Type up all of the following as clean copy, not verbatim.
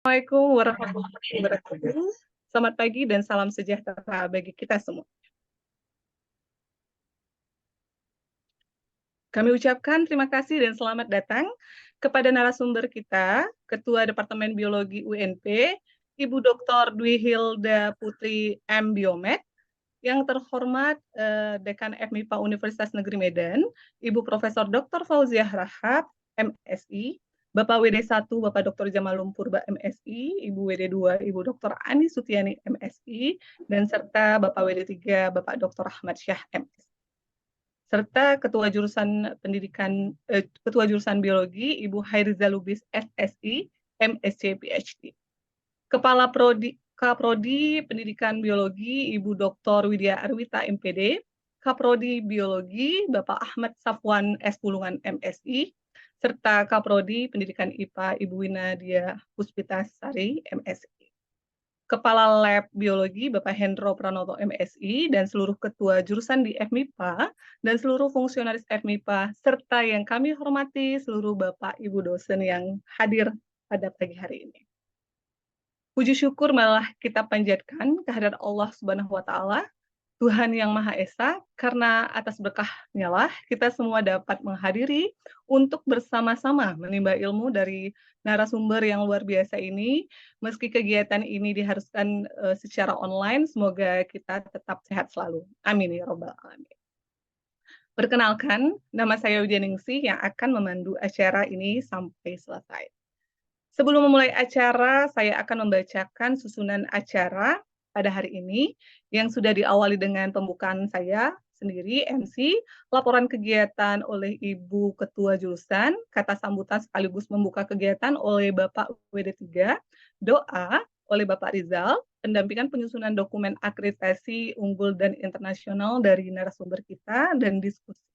Assalamualaikum warahmatullahi wabarakatuh. Selamat pagi dan salam sejahtera bagi kita semua. Kami ucapkan terima kasih dan selamat datang kepada narasumber kita, Ketua Departemen Biologi UNP, Ibu Dr. Dwi Hilda Putri M. Biomed, yang terhormat Dekan FMIPA Universitas Negeri Medan, Ibu Profesor Dr. Fauziah Rahab, MSI, Bapak WD1, Bapak Dr. Jamalum Purba, MSI, Ibu WD2, Ibu Dr. Ani Sutiani, MSI, dan serta Bapak WD3, Bapak Dr. Ahmad Syah, MSI. Serta Ketua Jurusan Biologi, Ibu Hairiza Lubis, SSI, MSc, PhD. Kepala Kaprodi Pendidikan Biologi, Ibu Dr. Widya Arwita, MPD, Kaprodi Biologi, Bapak Ahmad Safwan S. Pulungan, MSI, serta Kaprodi Pendidikan IPA, Ibu Winadia Puspitasari, MSI. Kepala Lab Biologi, Bapak Hendro Pranoto, MSI, dan seluruh ketua jurusan di FMIPA, dan seluruh fungsionaris FMIPA, serta yang kami hormati seluruh Bapak Ibu dosen yang hadir pada pagi hari ini. Puji syukur malah kita panjatkan kehadirat Allah Subhanahu wa Ta'ala, Tuhan yang Maha Esa, karena atas berkah-Nya lah kita semua dapat menghadiri untuk bersama-sama menimba ilmu dari narasumber yang luar biasa ini. Meski kegiatan ini diharuskan secara online, semoga kita tetap sehat selalu. Amin ya Rabbal Alamin. Perkenalkan, nama saya Widya Ningsih yang akan memandu acara ini sampai selesai. Sebelum memulai acara, saya akan membacakan susunan acara pada hari ini yang sudah diawali dengan pembukaan saya sendiri, MC, laporan kegiatan oleh Ibu Ketua Jurusan, kata sambutan sekaligus membuka kegiatan oleh Bapak WD3, doa oleh Bapak Rizal, pendampingan penyusunan dokumen akreditasi unggul dan internasional dari narasumber kita, dan diskusi.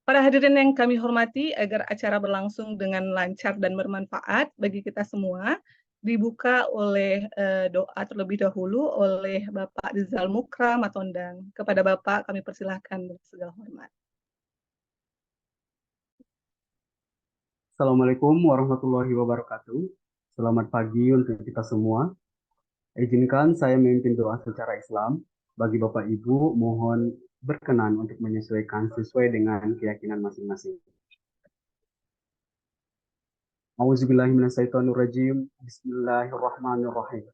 Para hadirin yang kami hormati, agar acara berlangsung dengan lancar dan bermanfaat bagi kita semua, dibuka oleh doa terlebih dahulu oleh Bapak Rizal Mukra Matondang. Kepada Bapak kami persilahkan dengan segala hormat. Assalamualaikum warahmatullahi wabarakatuh. Selamat pagi untuk kita semua. Izinkan saya memimpin doa secara Islam. Bagi Bapak Ibu, mohon berkenan untuk menyesuaikan sesuai dengan keyakinan masing-masing. Auzubillahiminasyaitonirrajim. Bismillahirrahmanirrahim.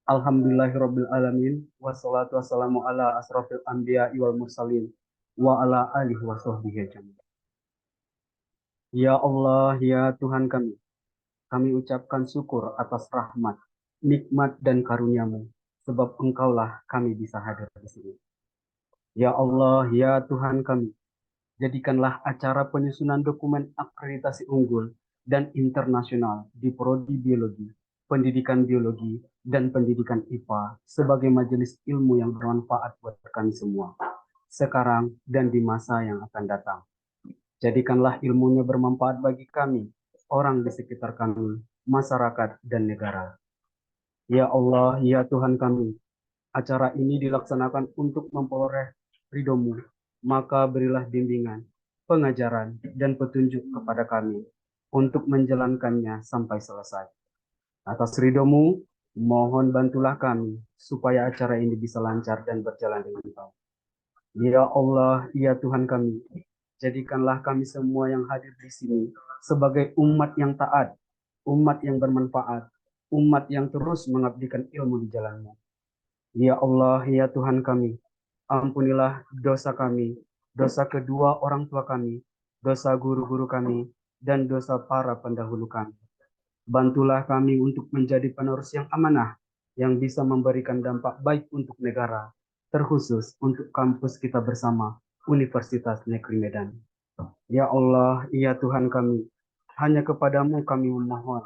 Alhamdulillahirabbil alamin wassalatu wassalamu ala asrofil anbiya wal mursalin wa ala alihi wa sahbihi ajmain. Ya Allah, ya Tuhan kami ucapkan syukur atas rahmat, nikmat dan karunia-Mu, sebab Engkaulah kami bisa hadir di sini. Ya Allah, ya Tuhan kami, jadikanlah acara penyusunan dokumen akreditasi unggul dan internasional di Prodi Biologi, Pendidikan Biologi, dan Pendidikan IPA sebagai majelis ilmu yang bermanfaat buat kami semua, sekarang dan di masa yang akan datang. Jadikanlah ilmunya bermanfaat bagi kami, orang di sekitar kami, masyarakat, dan negara. Ya Allah, ya Tuhan kami, acara ini dilaksanakan untuk memperoleh ridho-Mu, maka berilah bimbingan, pengajaran, dan petunjuk kepada kami untuk menjalankannya sampai selesai. Atas ridho-Mu, mohon bantulah kami supaya acara ini bisa lancar dan berjalan dengan baik. Ya Allah, ya Tuhan kami, jadikanlah kami semua yang hadir di sini sebagai umat yang taat, umat yang bermanfaat, umat yang terus mengabdikan ilmu di jalan-Mu. Ya Allah, ya Tuhan kami, ampunilah dosa kami, dosa kedua orang tua kami, dosa guru-guru kami, dan dosa para pendahulu kami. Bantulah kami untuk menjadi penerus yang amanah, yang bisa memberikan dampak baik untuk negara, terkhusus untuk kampus kita bersama, Universitas Negeri Medan. Ya Allah, ya Tuhan kami, hanya kepadamu kami memohon,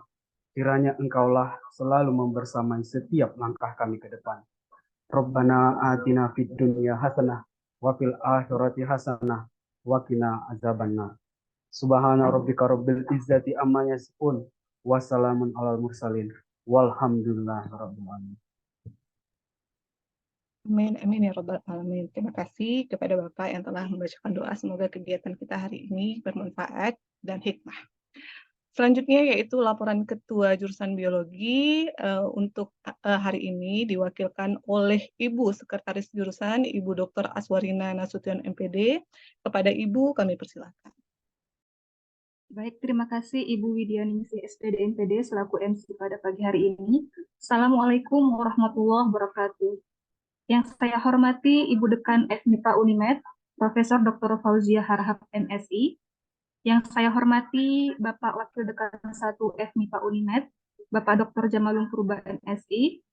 kiranya Engkaulah selalu membersamai setiap langkah kami ke depan. Rabbana atina fid dunya hasanah wa fil akhirati hasanah wa qina azabannar. Subhana rabbika rabbil izzati amma yasifun wa salamun alal mursalin walhamdulillahi rabbil alamin. Amin, amin ya Rabbal Alamin. Terima kasih kepada Bapak yang telah membacakan doa. Semoga kegiatan kita hari ini bermanfaat dan hikmah. Selanjutnya yaitu laporan Ketua Jurusan Biologi untuk hari ini diwakilkan oleh Ibu Sekretaris Jurusan, Ibu Dr. Aswarina Nasution MPD. Kepada Ibu kami persilakan. Baik, terima kasih Ibu Widyaningsih SPD MPD selaku MC pada pagi hari ini. Assalamualaikum warahmatullahi wabarakatuh. Yang saya hormati Ibu Dekan FMIPA Unimed, Profesor Dr. Fauzia Harhab MSI. Yang saya hormati Bapak Wakil Dekan 1 FMIPA Unimed, Bapak Dr. Jamalung Purba MSI.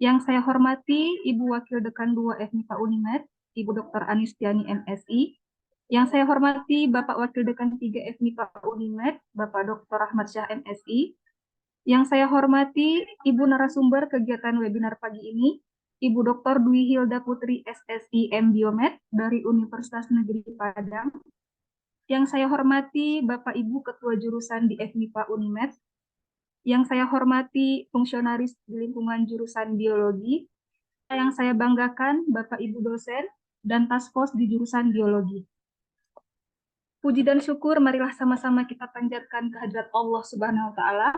Yang saya hormati Ibu Wakil Dekan 2 FMIPA Unimed, Ibu Dr. Anistiani MSI. Yang saya hormati Bapak Wakil Dekan 3 FMIPA Unimed, Bapak Dr. Ahmad Syah MSI. Yang saya hormati Ibu narasumber kegiatan webinar pagi ini, Ibu Dr. Dwi Hilda Putri SSI M Biomed dari Universitas Negeri Padang. Yang saya hormati Bapak Ibu Ketua Jurusan di FMIPA Unimed. Yang saya hormati fungsionaris di lingkungan jurusan biologi. Yang saya banggakan Bapak Ibu dosen dan task force di jurusan biologi. Puji dan syukur marilah sama-sama kita panjatkan kehadirat Allah Subhanahu wa taala.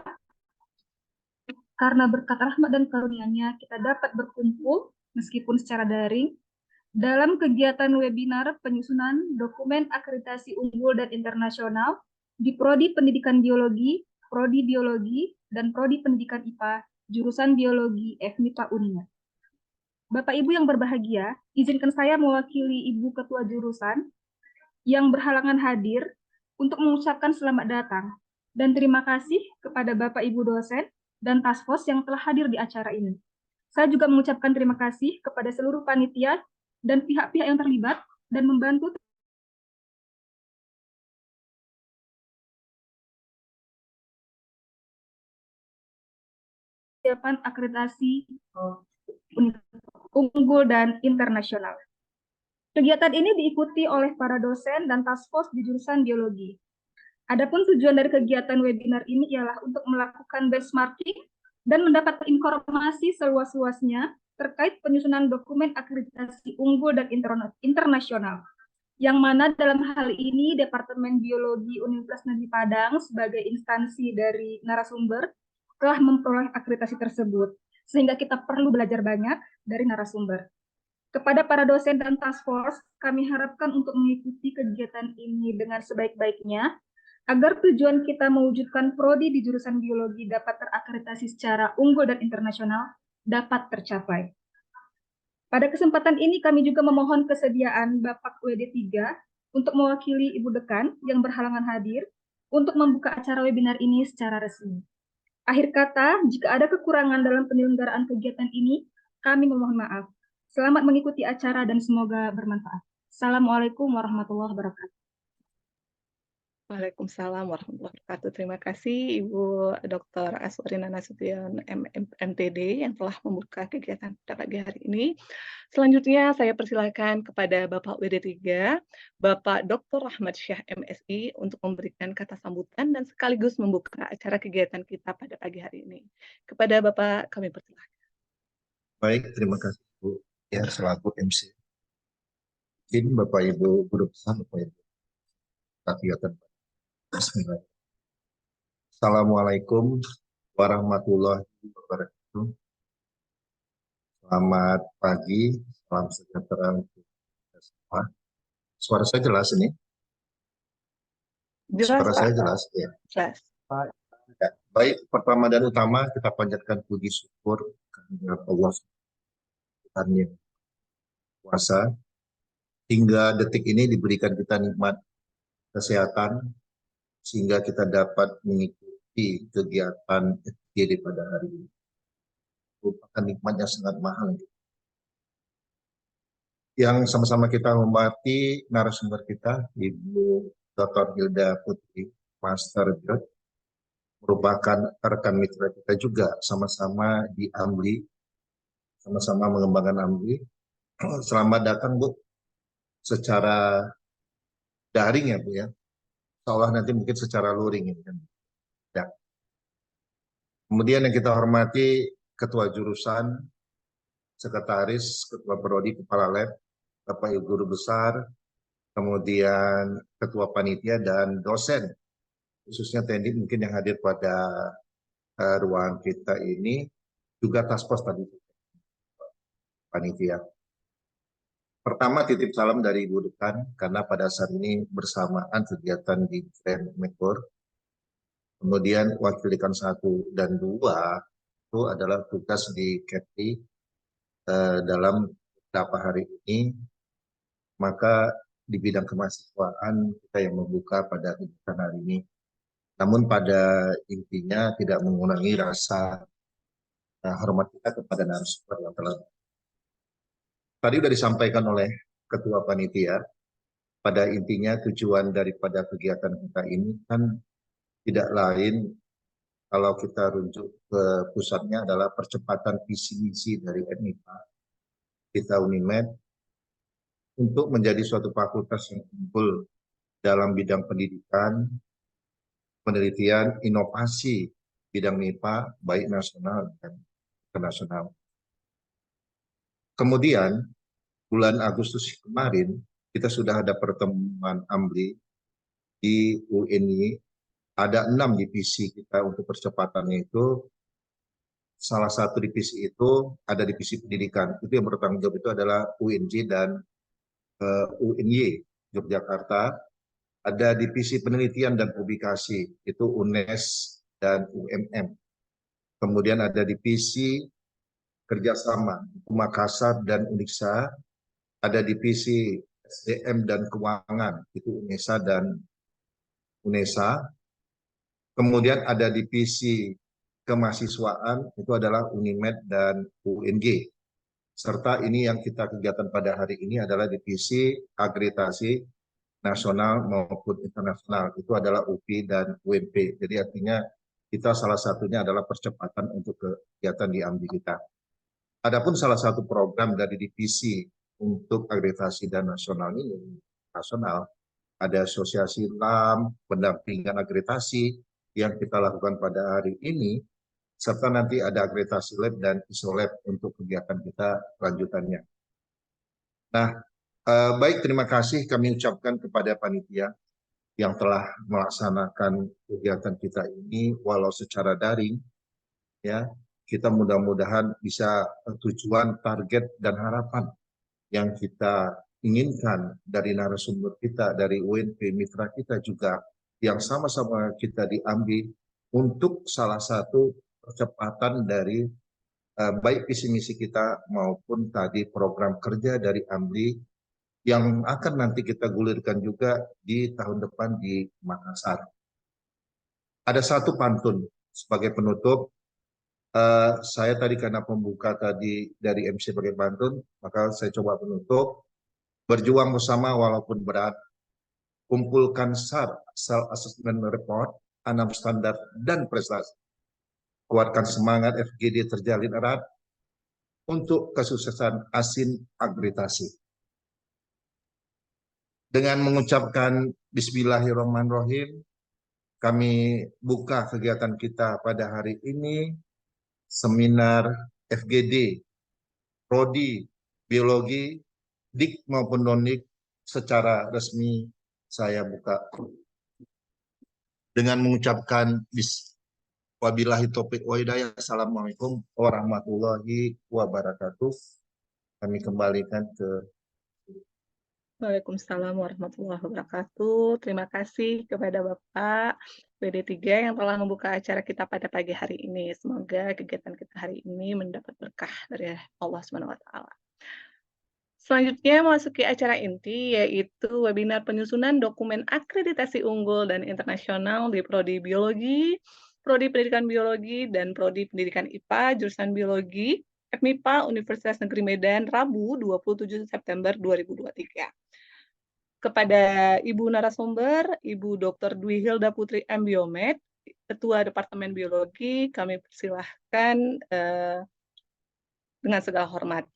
Karena berkat rahmat dan karunia-Nya kita dapat berkumpul meskipun secara daring dalam kegiatan webinar penyusunan dokumen akreditasi unggul dan internasional di Prodi Pendidikan Biologi, Prodi Biologi, dan Prodi Pendidikan IPA, jurusan Biologi FMIPA Unimed. Bapak Ibu yang berbahagia, izinkan saya mewakili Ibu Ketua Jurusan yang berhalangan hadir untuk mengucapkan selamat datang dan terima kasih kepada Bapak Ibu dosen dan task force yang telah hadir di acara ini. Saya juga mengucapkan terima kasih kepada seluruh panitia dan pihak-pihak yang terlibat dan membantu persiapan akreditasi unggul dan internasional. Kegiatan ini diikuti oleh para dosen dan task force di jurusan biologi. Adapun tujuan dari kegiatan webinar ini ialah untuk melakukan benchmarking dan mendapatkan informasi seluas-luasnya terkait penyusunan dokumen akreditasi unggul dan internasional. Yang mana dalam hal ini Departemen Biologi Universitas Negeri Padang sebagai instansi dari narasumber telah memperoleh akreditasi tersebut. Sehingga kita perlu belajar banyak dari narasumber. Kepada para dosen dan task force, kami harapkan untuk mengikuti kegiatan ini dengan sebaik-baiknya, agar tujuan kita mewujudkan prodi di jurusan biologi dapat terakreditasi secara unggul dan internasional dapat tercapai. Pada kesempatan ini kami juga memohon kesediaan Bapak WD3 untuk mewakili Ibu Dekan yang berhalangan hadir untuk membuka acara webinar ini secara resmi. Akhir kata, jika ada kekurangan dalam penyelenggaraan kegiatan ini, kami memohon maaf. Selamat mengikuti acara dan semoga bermanfaat. Assalamualaikum warahmatullahi wabarakatuh. Waalaikumsalam warahmatullahi wabarakatuh. Terima kasih Ibu Dr. Aswarina Nasution MPD yang telah membuka kegiatan pada pagi hari ini. Selanjutnya saya persilakan kepada Bapak WD3, Bapak Dr. Ahmad Syah MSI untuk memberikan kata sambutan dan sekaligus membuka acara kegiatan kita pada pagi hari ini. Kepada Bapak kami persilakan. Baik, terima kasih Bu. Ya, selaku MC. Izin Bapak Ibu guru besar, Bapak Ibu kegiatan. Bismillah. Assalamualaikum warahmatullahi wabarakatuh. Selamat pagi, salam sejahtera untuk kita semua. Suara saya jelas ini? Jelas, Suara Pak. saya jelas, ya. Jelas. Ya. Baik, pertama dan utama kita panjatkan puji syukur kepada Allah Tuhan yang kuasa. Hingga detik ini diberikan kita nikmat kesehatan, sehingga kita dapat mengikuti kegiatan FGD pada hari ini. Merupakan nikmatnya sangat mahal. Yang sama-sama kita hormati narasumber kita, Ibu Dr. Hilda Putri, Master Biot, merupakan rekan mitra kita juga, sama-sama di AMLI, sama-sama mengembangkan AMLI. Selamat datang Bu, secara daring ya Bu ya, seolah nanti mungkin secara luring ini kan. Ya. Kemudian yang kita hormati Ketua Jurusan, Sekretaris, Ketua Prodi, Kepala Lab, Bapak Ibu Guru Besar, kemudian Ketua Panitia dan dosen khususnya TNI mungkin yang hadir pada ruangan kita ini, juga task force tadi, panitia. Pertama, titip salam dari Ibu Dekan, karena pada saat ini bersamaan kegiatan di Grand Mekor. Kemudian Wakil Dekan 1 dan 2 itu adalah tugas di Kepri dalam beberapa hari ini. Maka di bidang kemahasiswaan kita yang membuka pada kegiatan hari ini. Namun pada intinya tidak mengurangi rasa hormat kita kepada narasumber yang telah tadi sudah disampaikan oleh Ketua Panitia. Pada intinya tujuan daripada kegiatan kita ini kan tidak lain, kalau kita rujuk ke pusatnya adalah percepatan visi misi dari MIPA, kita UNIMED, untuk menjadi suatu fakultas yang unggul dalam bidang pendidikan, penelitian, inovasi bidang MIPA, baik nasional dan internasional. Kemudian, bulan Agustus kemarin, kita sudah ada pertemuan AMBLI di UNY. Ada 6 divisi kita untuk percepatannya itu. Salah satu divisi itu ada divisi pendidikan. Itu yang bertanggung jawab itu adalah UNJ dan UNY Yogyakarta. Ada divisi penelitian dan publikasi, itu UNES dan UMM. Kemudian ada divisi kerjasama, Makassar dan Uniksa. Ada divisi SDM dan keuangan, itu UNESA dan UNESA. Kemudian ada divisi kemahasiswaan, itu adalah UNIMED dan UNG. Serta ini yang kita kegiatan pada hari ini adalah divisi akreditasi nasional maupun internasional, itu adalah UPI dan UMP. Jadi artinya kita salah satunya adalah percepatan untuk kegiatan di AMBI kita. Adapun salah satu program dari divisi untuk akreditasi dan nasional ini, ada asosiasi LAM, pendampingan akreditasi yang kita lakukan pada hari ini, serta nanti ada akreditasi lab dan isolab untuk kegiatan kita lanjutannya. Nah, baik, terima kasih kami ucapkan kepada panitia yang telah melaksanakan kegiatan kita ini walau secara daring, ya. Kita mudah-mudahan bisa tujuan, target, dan harapan yang kita inginkan dari narasumber kita, dari UNP, mitra kita juga, yang sama-sama kita diambil untuk salah satu percepatan dari baik visi misi kita maupun tadi program kerja dari AMBLI yang akan nanti kita gulirkan juga di tahun depan di Makassar. Ada satu pantun sebagai penutup. Saya tadi karena pembuka tadi dari MC sebagai pantun, maka saya coba penutup. Berjuang bersama walaupun berat, kumpulkan SAR, Self Assessment Report, 6 standar dan prestasi. Kuatkan semangat FGD terjalin erat untuk kesuksesan ASIN akreditasi. Dengan mengucapkan Bismillahirrahmanirrahim, kami buka kegiatan kita pada hari ini, seminar FGD, Prodi, Biologi, DIK maupun non-DIK secara resmi saya buka. Dengan mengucapkan wabillahi taufiq wa hidayah. Assalamualaikum warahmatullahi wabarakatuh. Kami kembalikan ke Waalaikumsalam warahmatullahi wabarakatuh. Terima kasih kepada Bapak WD3 yang telah membuka acara kita pada pagi hari ini. Semoga kegiatan kita hari ini mendapat berkah dari Allah SWT. Selanjutnya memasuki acara inti, yaitu webinar penyusunan dokumen akreditasi unggul dan internasional di Prodi Biologi, Prodi Pendidikan Biologi, dan Prodi Pendidikan IPA, jurusan Biologi, FMIPA, Universitas Negeri Medan, Rabu 27 September 2023. Kepada Ibu narasumber, Ibu Dr. Dwi Hilda Putri M. Biomed, Ketua Departemen Biologi, kami persilahkan dengan segala hormat.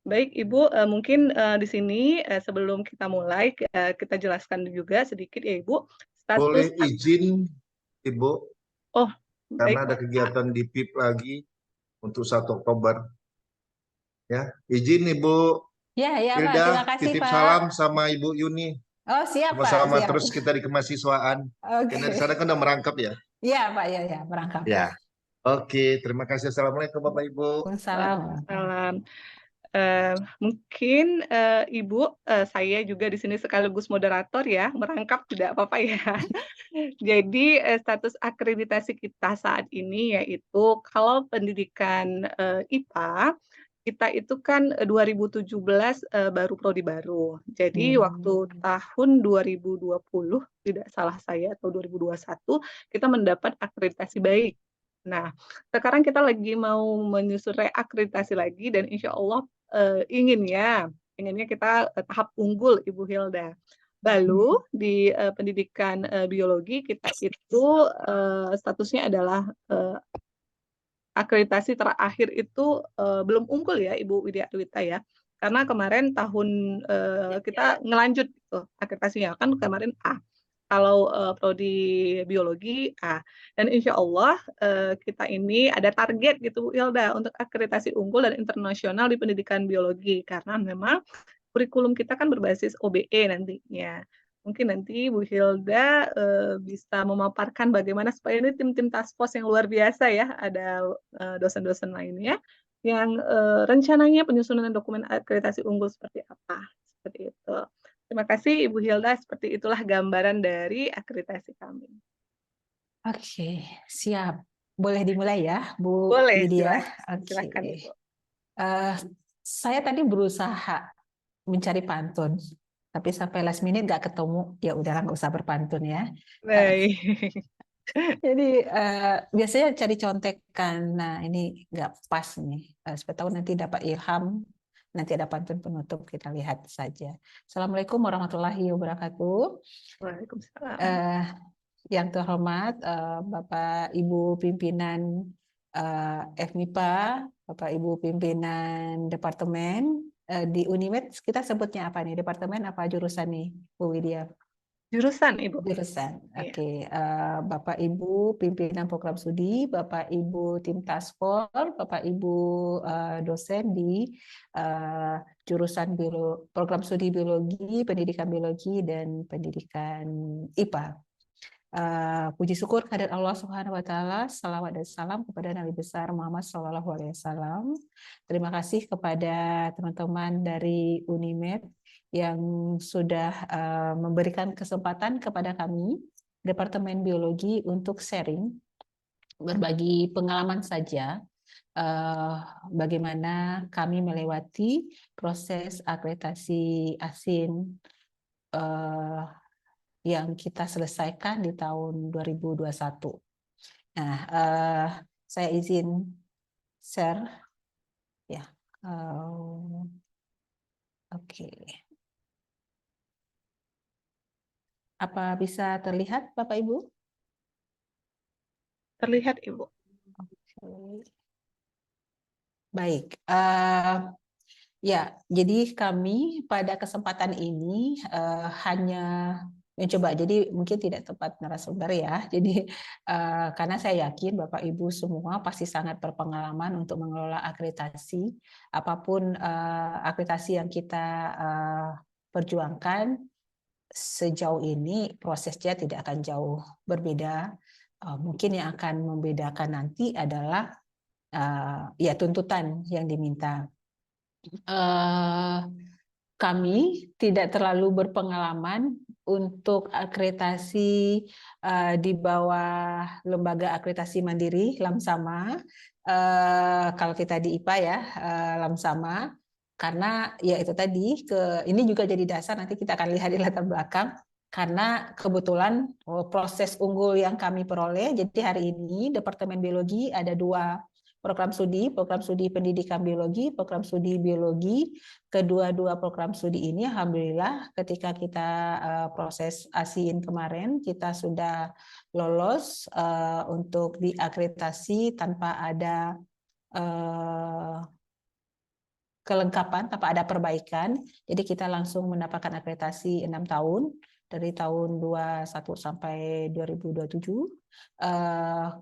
Baik, Ibu, mungkin di sini sebelum kita mulai, kita jelaskan juga sedikit ya, Ibu. Boleh izin, Ibu? Oh, karena baik. ada kegiatan di PIP lagi untuk 1 Oktober. Ya, izin Ibu Ya, Pak. Hilda, Terima kasih, titip Pak. salam sama Ibu Yuni. Oh, siap Pak, Sama-sama siap. terus kita di kemahasiswaan. Oke. Karena di sana kan udah merangkap ya. Iya Pak, ya merangkap. Ya. Oke, terima kasih. Assalamualaikum Bapak Ibu. Waalaikumsalam. Waalaikumsalam. Mungkin Ibu, saya juga di sini sekaligus moderator ya, merangkap tidak apa-apa ya. Jadi status akreditasi kita saat ini yaitu kalau pendidikan IPA kita itu kan 2017 baru prodi baru. Jadi waktu tahun 2020 tidak salah saya atau 2021 kita mendapat akreditasi baik. Nah, sekarang kita lagi mau menyusun reakreditasi lagi dan insya Allah inginnya kita tahap unggul Ibu Hilda. Lalu di pendidikan biologi kita itu statusnya adalah akreditasi terakhir itu belum unggul ya Ibu Widya Arwita ya. Karena kemarin tahun kita ngelanjut gitu, akreditasinya kan kemarin A. Kalau prodi biologi A. Dan insya Allah kita ini ada target gitu Bu Hilda untuk akreditasi unggul dan internasional di pendidikan biologi. Karena memang kurikulum kita kan berbasis OBE nantinya. Mungkin nanti Bu Hilda bisa memaparkan bagaimana supaya ini tim-tim task force yang luar biasa ya, ada dosen-dosen lainnya yang rencananya penyusunan dokumen akreditasi unggul seperti apa, seperti itu. Terima kasih Ibu Hilda, seperti itulah gambaran dari akreditasi kami. Oke, siap. Boleh dimulai ya, Bu Boleh, Widya? silakan Oke. Ibu. Saya tadi berusaha mencari pantun, tapi sampai last minute nggak ketemu. Ya udahlah, nggak usah berpantun ya. Baik. Jadi biasanya cari contekan. Nah ini nggak pas nih. Siapa tahu nanti dapat ilham. Nanti ada pantun penutup, kita lihat saja. Assalamualaikum warahmatullahi wabarakatuh. Waalaikumsalam. Yang terhormat Bapak Ibu pimpinan FMIPA, Bapak Ibu pimpinan departemen di Unimed, kita sebutnya apa nih? Departemen apa jurusan nih, Bu Widya? Jurusan Ibu. Jurusan. Iya. Oke. Bapak Ibu pimpinan program studi, Bapak Ibu tim task force, Bapak Ibu dosen di jurusan program studi biologi, pendidikan biologi dan pendidikan IPA. Puji syukur kehadirat Allah Subhanahu wa taala, salawat dan salam kepada Nabi besar Muhammad sallallahu alaihi wasallam. Terima kasih kepada teman-teman dari Unimed yang sudah memberikan kesempatan kepada kami Departemen Biologi untuk sharing, berbagi pengalaman saja bagaimana kami melewati proses akreditasi ASIN yang kita selesaikan di tahun 2021. Nah, saya izin share ya. Oke. Apa bisa terlihat Bapak Ibu? Terlihat Ibu. Oke. Baik. Ya, jadi kami pada kesempatan ini hanya mencoba, jadi mungkin tidak tepat narasumber ya. Jadi karena saya yakin Bapak Ibu semua pasti sangat berpengalaman untuk mengelola akreditasi. Apapun akreditasi yang kita perjuangkan sejauh ini prosesnya tidak akan jauh berbeda. Mungkin yang akan membedakan nanti adalah ya tuntutan yang diminta. Kami tidak terlalu berpengalaman untuk akreditasi di bawah lembaga akreditasi mandiri Lamsama. Kalau kita di IPA ya Lamsama, karena ya itu tadi ini juga jadi dasar, nanti kita akan lihat di latar belakang. Karena kebetulan proses unggul yang kami peroleh, jadi hari ini Departemen Biologi ada 2 program studi pendidikan biologi, program studi biologi. Kedua-dua program studi ini alhamdulillah ketika kita proses ASIN kemarin kita sudah lolos untuk diakreditasi tanpa ada kelengkapan, tanpa ada perbaikan. Jadi kita langsung mendapatkan akreditasi 6 tahun dari tahun 21 sampai 2027.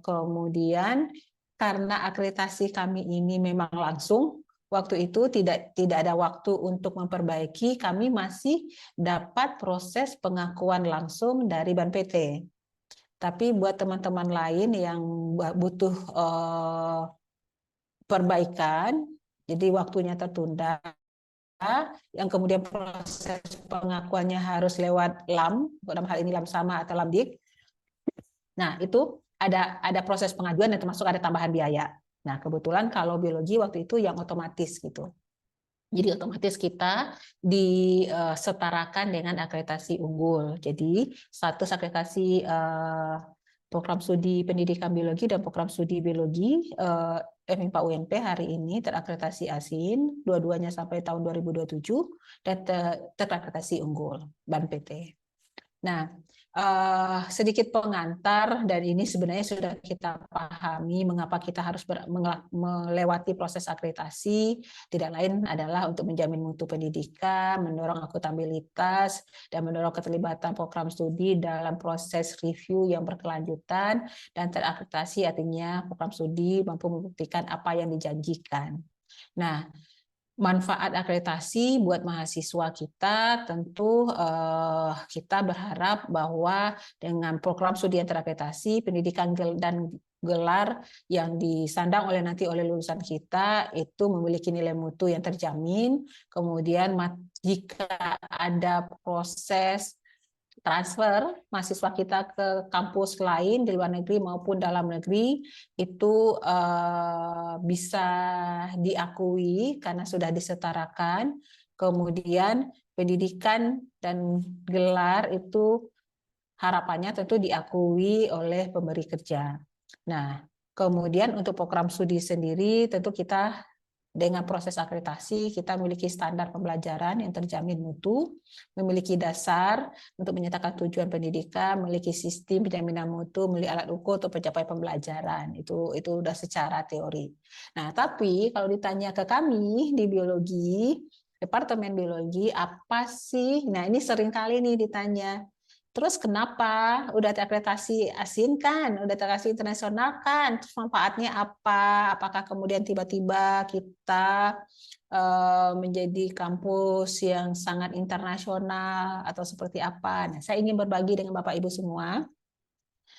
Kemudian karena akreditasi kami ini memang langsung, waktu itu tidak ada waktu untuk memperbaiki, kami masih dapat proses pengakuan langsung dari Ban PT. Tapi buat teman-teman lain yang butuh perbaikan, jadi waktunya tertunda, yang kemudian proses pengakuannya harus lewat LAM, dalam hal ini LAM sama atau LAMDIK. Nah, itu ada proses pengajuan dan termasuk ada tambahan biaya. Nah, kebetulan kalau biologi waktu itu yang otomatis gitu. Jadi otomatis kita disetarakan dengan akreditasi unggul. Jadi status akreditasi program studi pendidikan biologi dan program studi biologi FMIPA UNP hari ini terakreditasi ASIN, dua-duanya sampai tahun 2027 dan terakreditasi unggul Ban PT. Nah, sedikit pengantar, dan ini sebenarnya sudah kita pahami mengapa kita harus melewati proses akreditasi, tidak lain adalah untuk menjamin mutu pendidikan, mendorong akuntabilitas, dan mendorong keterlibatan program studi dalam proses review yang berkelanjutan, dan terakreditasi artinya program studi mampu membuktikan apa yang dijanjikan. Nah, manfaat akreditasi buat mahasiswa kita tentu kita berharap bahwa dengan program studi yang terakreditasi, pendidikan dan gelar yang disandang nanti oleh lulusan kita itu memiliki nilai mutu yang terjamin. Kemudian jika ada proses transfer mahasiswa kita ke kampus lain di luar negeri maupun dalam negeri itu bisa diakui karena sudah disetarakan. Kemudian pendidikan dan gelar itu harapannya tentu diakui oleh pemberi kerja. Nah, kemudian untuk program studi sendiri tentu kita dengan proses akreditasi kita memiliki standar pembelajaran yang terjamin mutu, memiliki dasar untuk menyatakan tujuan pendidikan, memiliki sistem penjaminan mutu, memiliki alat ukur untuk pencapaian pembelajaran. Itu udah secara teori. Nah, tapi kalau ditanya ke kami di biologi, Departemen Biologi, apa sih? Nah, ini sering kali nih ditanya. Terus kenapa udah terakreditasi ASIN kan, udah terakreditasi internasional kan, terus manfaatnya apa? Apakah kemudian tiba-tiba kita menjadi kampus yang sangat internasional atau seperti apa? Nah, saya ingin berbagi dengan Bapak Ibu semua.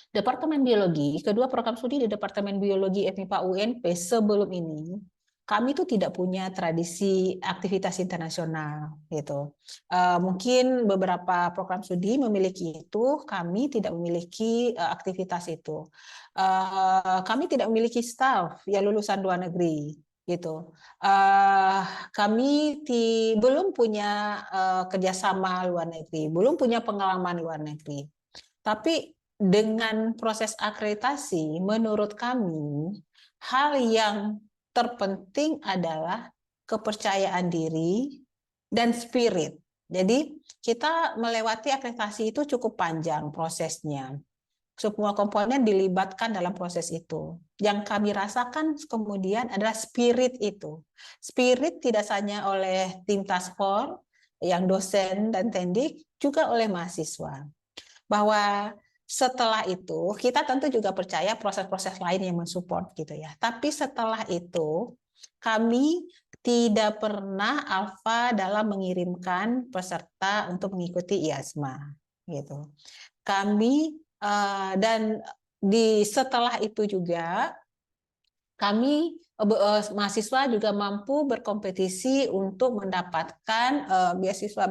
Departemen Biologi, kedua program studi di Departemen Biologi FMIPA UNP sebelum ini kami itu tidak punya tradisi aktivitas internasional gitu. Mungkin beberapa program studi memiliki itu, kami tidak memiliki aktivitas itu. Kami tidak memiliki staf yang lulusan luar negeri gitu. Kami belum punya kerjasama luar negeri, belum punya pengalaman luar negeri. Tapi dengan proses akreditasi, menurut kami hal yang terpenting adalah kepercayaan diri dan spirit. Jadi kita melewati akreditasi itu cukup panjang prosesnya. Semua komponen dilibatkan dalam proses itu. Yang kami rasakan kemudian adalah spirit itu. Spirit tidak hanya oleh tim task force, yang dosen dan tendik, juga oleh mahasiswa. Bahwa setelah itu kita tentu juga percaya proses-proses lain yang mensupport gitu ya. Tapi setelah itu kami tidak pernah alfa dalam mengirimkan peserta untuk mengikuti IASMA gitu. Kami dan setelah itu juga kami mahasiswa juga mampu berkompetisi untuk mendapatkan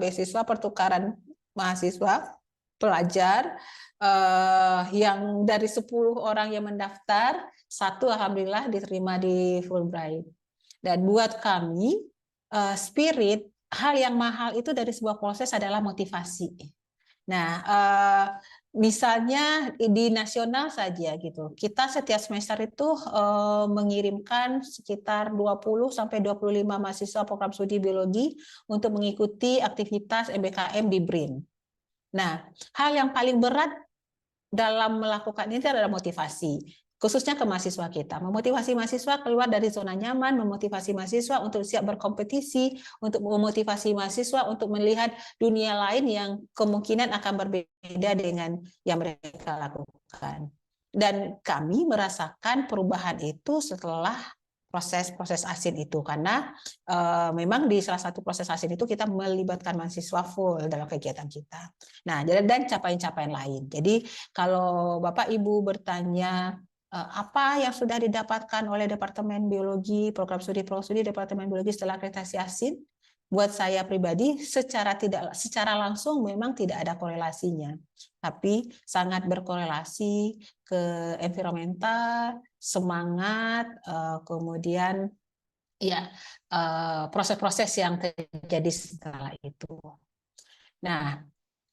beasiswa pertukaran mahasiswa pelajar yang dari 10 orang yang mendaftar, 1 alhamdulillah diterima di Fulbright. Dan buat kami, spirit, hal yang mahal itu dari sebuah proses adalah motivasi. Nah, misalnya di nasional saja gitu, kita setiap semester itu mengirimkan sekitar 20-25 mahasiswa program studi biologi untuk mengikuti aktivitas MBKM di BRIN. Nah, hal yang paling berat dalam melakukan ini adalah motivasi, khususnya ke mahasiswa kita. Memotivasi mahasiswa keluar dari zona nyaman, memotivasi mahasiswa untuk siap berkompetisi, untuk memotivasi mahasiswa untuk melihat dunia lain yang kemungkinan akan berbeda dengan yang mereka lakukan. Dan kami merasakan perubahan itu setelah proses asin itu, karena memang di salah satu proses asin itu kita melibatkan mahasiswa full dalam kegiatan kita. Nah, dan capaian-capaian lain. Jadi kalau Bapak Ibu bertanya apa yang sudah didapatkan oleh Departemen Biologi, program studi Departemen Biologi setelah akreditasi asin, buat saya pribadi secara langsung memang tidak ada korelasinya, tapi sangat berkorelasi ke environmental, semangat, kemudian ya proses-proses yang terjadi setelah itu. Nah,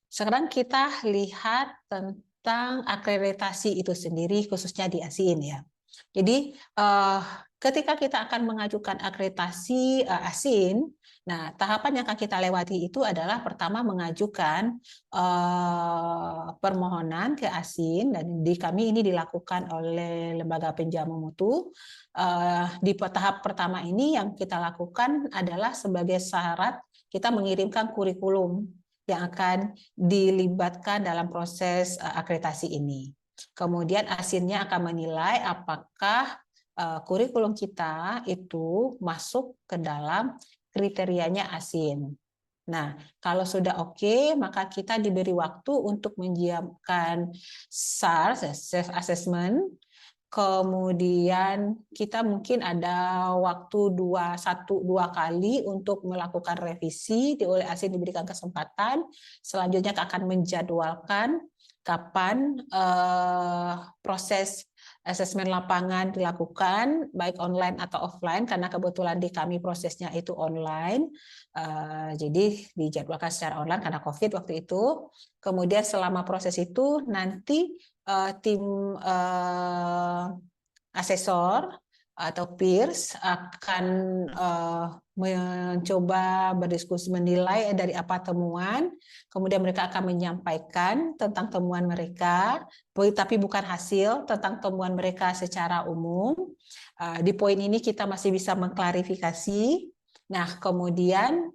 sekarang kita lihat tentang akreditasi itu sendiri, khususnya di ASIN ya. Jadi ketika kita akan mengajukan akreditasi ASIN, nah tahapan yang akan kita lewati itu adalah pertama mengajukan permohonan ke ASIN, dan di kami ini dilakukan oleh lembaga penjamu mutu. Di tahap pertama ini yang kita lakukan adalah sebagai syarat kita mengirimkan kurikulum yang akan dilibatkan dalam proses akreditasi ini. Kemudian ASIN-nya akan menilai apakah kurikulum kita itu masuk ke dalam kriterianya ASIN. Nah, kalau sudah oke, maka kita diberi waktu untuk menyiapkan SAR, self assessment. Kemudian kita mungkin ada waktu 2 kali untuk melakukan revisi, oleh ASIN diberikan kesempatan. Selanjutnya akan menjadwalkan kapan proses asesmen lapangan dilakukan, baik online atau offline, karena kebetulan di kami prosesnya itu online, jadi dijadwalkan secara online karena COVID waktu itu. Kemudian selama proses itu nanti tim asesor atau peers akan mencoba berdiskusi, menilai dari apa temuan, kemudian mereka akan menyampaikan tentang temuan mereka, tapi bukan hasil, tentang temuan mereka secara umum. Di poin ini kita masih bisa mengklarifikasi. Nah, kemudian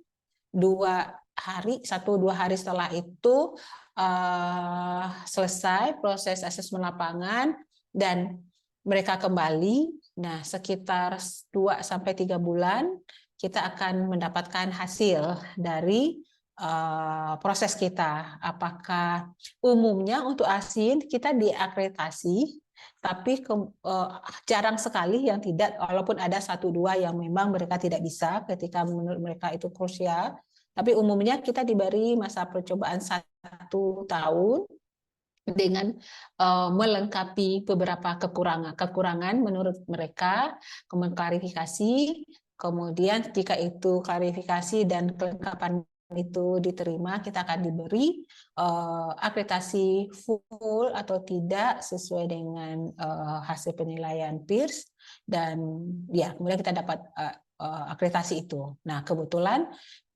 1-2 hari setelah itu selesai proses asesmen lapangan dan mereka kembali. Nah, sekitar 2-3 bulan kita akan mendapatkan hasil dari proses kita. Apakah umumnya untuk ASIN kita diakreditasi, tapi jarang sekali yang tidak, walaupun ada 1-2 yang memang mereka tidak bisa ketika menurut mereka itu krusial, tapi umumnya kita diberi masa percobaan 1 tahun dengan melengkapi beberapa kekurangan menurut mereka, mengklarifikasi, kemudian jika itu klarifikasi dan kelengkapan itu diterima, kita akan diberi akreditasi full atau tidak sesuai dengan hasil penilaian peers, dan ya kemudian kita dapat akreditasi itu. Nah, kebetulan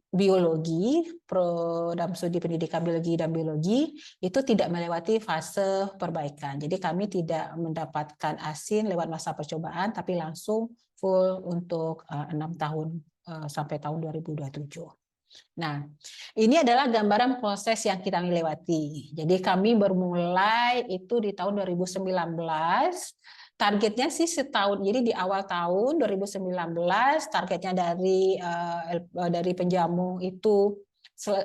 biologi, program studi pendidikan biologi dan biologi itu tidak melewati fase perbaikan. Jadi kami tidak mendapatkan ASIN lewat masa percobaan, tapi langsung full untuk 6 tahun sampai tahun 2027. Nah, ini adalah gambaran proses yang kita lewati. Jadi kami bermulai itu di tahun 2019. Targetnya sih setahun, jadi di awal tahun 2019 targetnya dari penjamu itu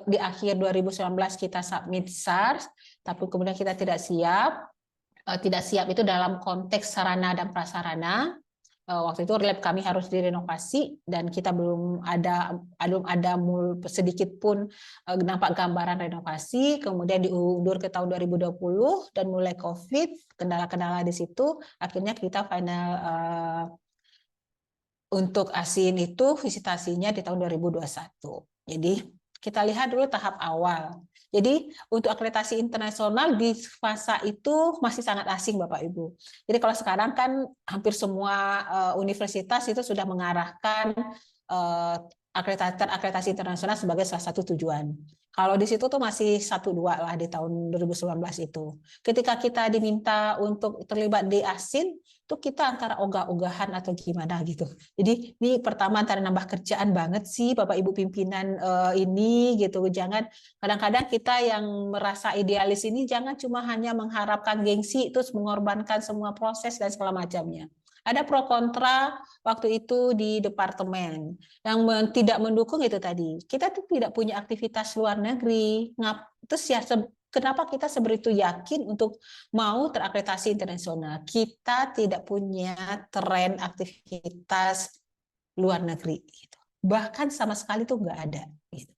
di akhir 2019 kita submit SAR, tapi kemudian kita tidak siap itu dalam konteks sarana dan prasarana. Waktu itu lab kami harus direnovasi dan kita belum ada sedikit pun nampak gambaran renovasi. Kemudian diundur ke tahun 2020 dan mulai COVID, kendala-kendala di situ, akhirnya kita final untuk ASIN itu visitasinya di tahun 2021. Jadi kita lihat dulu tahap awal. Jadi untuk akreditasi internasional di fase itu masih sangat asing Bapak Ibu. Jadi kalau sekarang kan hampir semua universitas itu sudah mengarahkan akreditasi internasional sebagai salah satu tujuan. Kalau di situ tuh masih 1-2 lah di tahun 2019 itu. Ketika kita diminta untuk terlibat di ASIN, tuh kita antara ogah-ogahan atau gimana gitu. Jadi ini pertama antara nambah kerjaan banget sih Bapak Ibu pimpinan ini gitu. Jangan kadang-kadang kita yang merasa idealis ini jangan cuma hanya mengharapkan gengsi terus mengorbankan semua proses dan segala macamnya. Ada pro kontra waktu itu di departemen. Yang tidak mendukung itu tadi. Kita tuh tidak punya aktivitas luar negeri. Terus ya kenapa kita sebegitu yakin untuk mau terakreditasi internasional? Kita tidak punya tren aktivitas luar negeri. Gitu. Bahkan sama sekali tuh nggak ada. Gitu.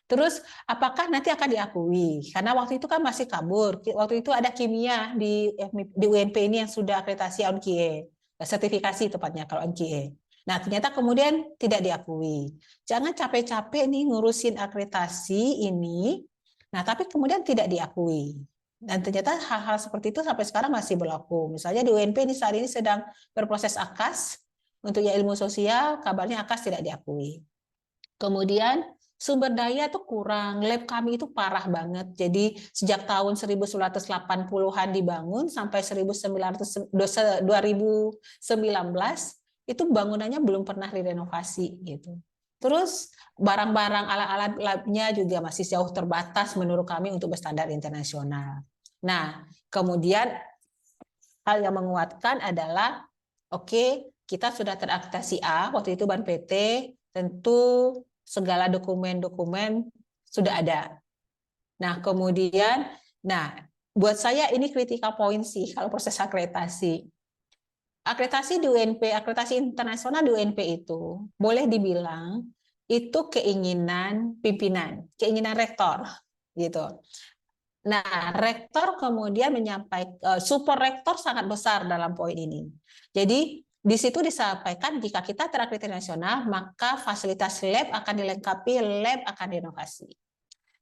Terus apakah nanti akan diakui? Karena waktu itu kan masih kabur. Waktu itu ada kimia di UNP ini yang sudah akreditasi ONKIE, sertifikasi tepatnya kalau ONKIE. Nah, ternyata kemudian tidak diakui. Jangan capek-capek nih ngurusin akreditasi ini, nah tapi kemudian tidak diakui. Dan ternyata hal-hal seperti itu sampai sekarang masih berlaku. Misalnya di UNP ini saat ini sedang berproses AKAS, untuk ya ilmu sosial, kabarnya AKAS tidak diakui. Kemudian sumber daya itu kurang, lab kami itu parah banget. Jadi sejak tahun 1980-an dibangun sampai 2019 itu bangunannya belum pernah direnovasi gitu. Terus barang-barang alat-alat labnya juga masih jauh terbatas menurut kami untuk berstandar internasional. Nah, kemudian hal yang menguatkan adalah oke, kita sudah terakreditasi A, waktu itu Ban PT, tentu segala dokumen-dokumen sudah ada. Nah, kemudian, buat saya ini critical point sih kalau proses akreditasi. Akreditasi di UNP, akreditasi internasional di UNP itu boleh dibilang itu keinginan pimpinan, keinginan rektor, gitu. Nah, rektor kemudian menyampaikan, support rektor sangat besar dalam poin ini. Jadi di situ disampaikan jika kita terakreditasi nasional, maka fasilitas lab akan dilengkapi, lab akan diinovasi.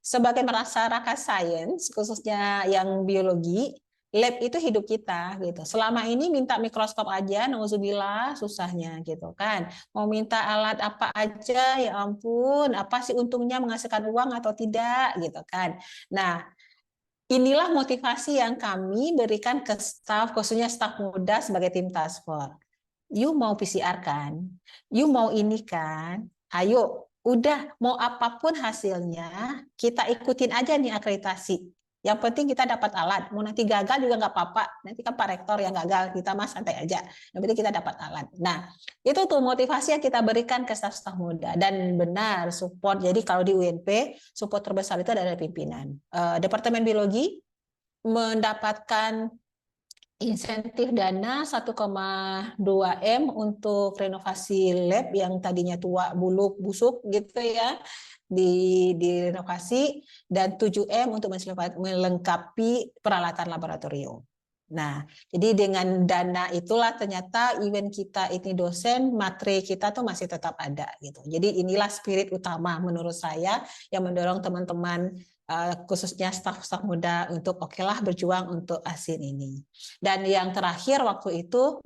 Sebagai masyarakat sains, khususnya yang biologi, lab itu hidup kita gitu. Selama ini minta mikroskop aja, nauzubillah susahnya gitu kan. Mau minta alat apa aja, ya ampun, apa sih untungnya menghasilkan uang atau tidak gitu kan. Nah, inilah motivasi yang kami berikan ke staf, khususnya staf muda sebagai tim task force. You mau PCR kan? You mau ini kan? Ayo, udah mau apapun hasilnya, kita ikutin aja nih akreditasi. Yang penting kita dapat alat. Mau nanti gagal juga nggak apa-apa. Nanti kan Pak Rektor yang gagal, kita mah santai aja. Yang penting kita dapat alat. Nah, itu tuh motivasi yang kita berikan ke staf-staf muda. Dan benar, support. Jadi kalau di UNP, support terbesar itu adalah pimpinan. Departemen Biologi mendapatkan insentif dana 1,2 M untuk renovasi lab yang tadinya tua, buluk, busuk gitu ya, direnovasi, dan 7 M untuk melengkapi peralatan laboratorium. Nah, jadi dengan dana itulah ternyata event kita ini dosen, materi kita tuh masih tetap ada gitu. Jadi inilah spirit utama menurut saya yang mendorong teman-teman khususnya staf-staf muda untuk okelah berjuang untuk ASIN ini. Dan yang terakhir waktu itu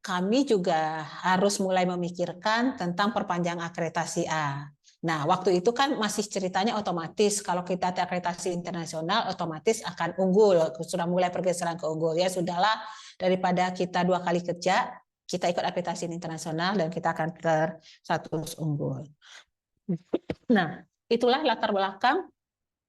kami juga harus mulai memikirkan tentang perpanjang akreditasi A. Nah, waktu itu kan masih ceritanya otomatis kalau kita akreditasi internasional otomatis akan unggul, sudah mulai pergeseran ke unggul. Ya sudahlah, daripada kita 2 kali kerja, kita ikut akreditasi internasional dan kita akan terstatus unggul. Nah, itulah latar belakang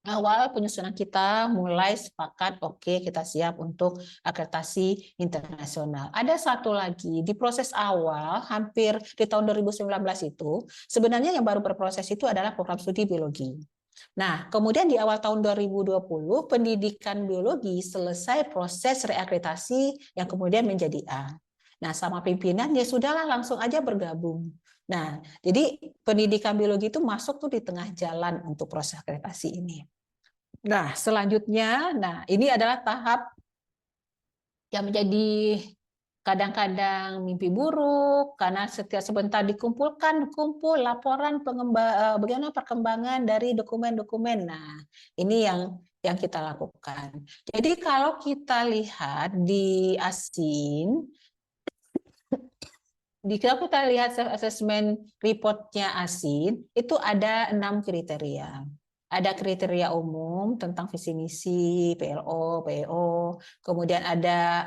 awal penyusunan kita mulai sepakat oke, kita siap untuk akreditasi internasional. Ada satu lagi di proses awal hampir di tahun 2019 itu sebenarnya yang baru berproses itu adalah program studi biologi. Nah, kemudian di awal tahun 2020 pendidikan biologi selesai proses reakreditasi yang kemudian menjadi A. Nah, sama pimpinan ya sudahlah langsung aja bergabung. Nah, jadi pendidikan biologi itu masuk tuh di tengah jalan untuk proses akreditasi ini. Nah, selanjutnya, ini adalah tahap yang menjadi kadang-kadang mimpi buruk karena setiap sebentar kumpul laporan bagaimana perkembangan dari dokumen-dokumen. Nah, ini yang kita lakukan. Jadi kalau kita lihat di ASIN, kalau kita lihat assessment reportnya ASIN, itu ada 6 kriteria. Ada kriteria umum tentang visi misi, PLO, PEO, kemudian ada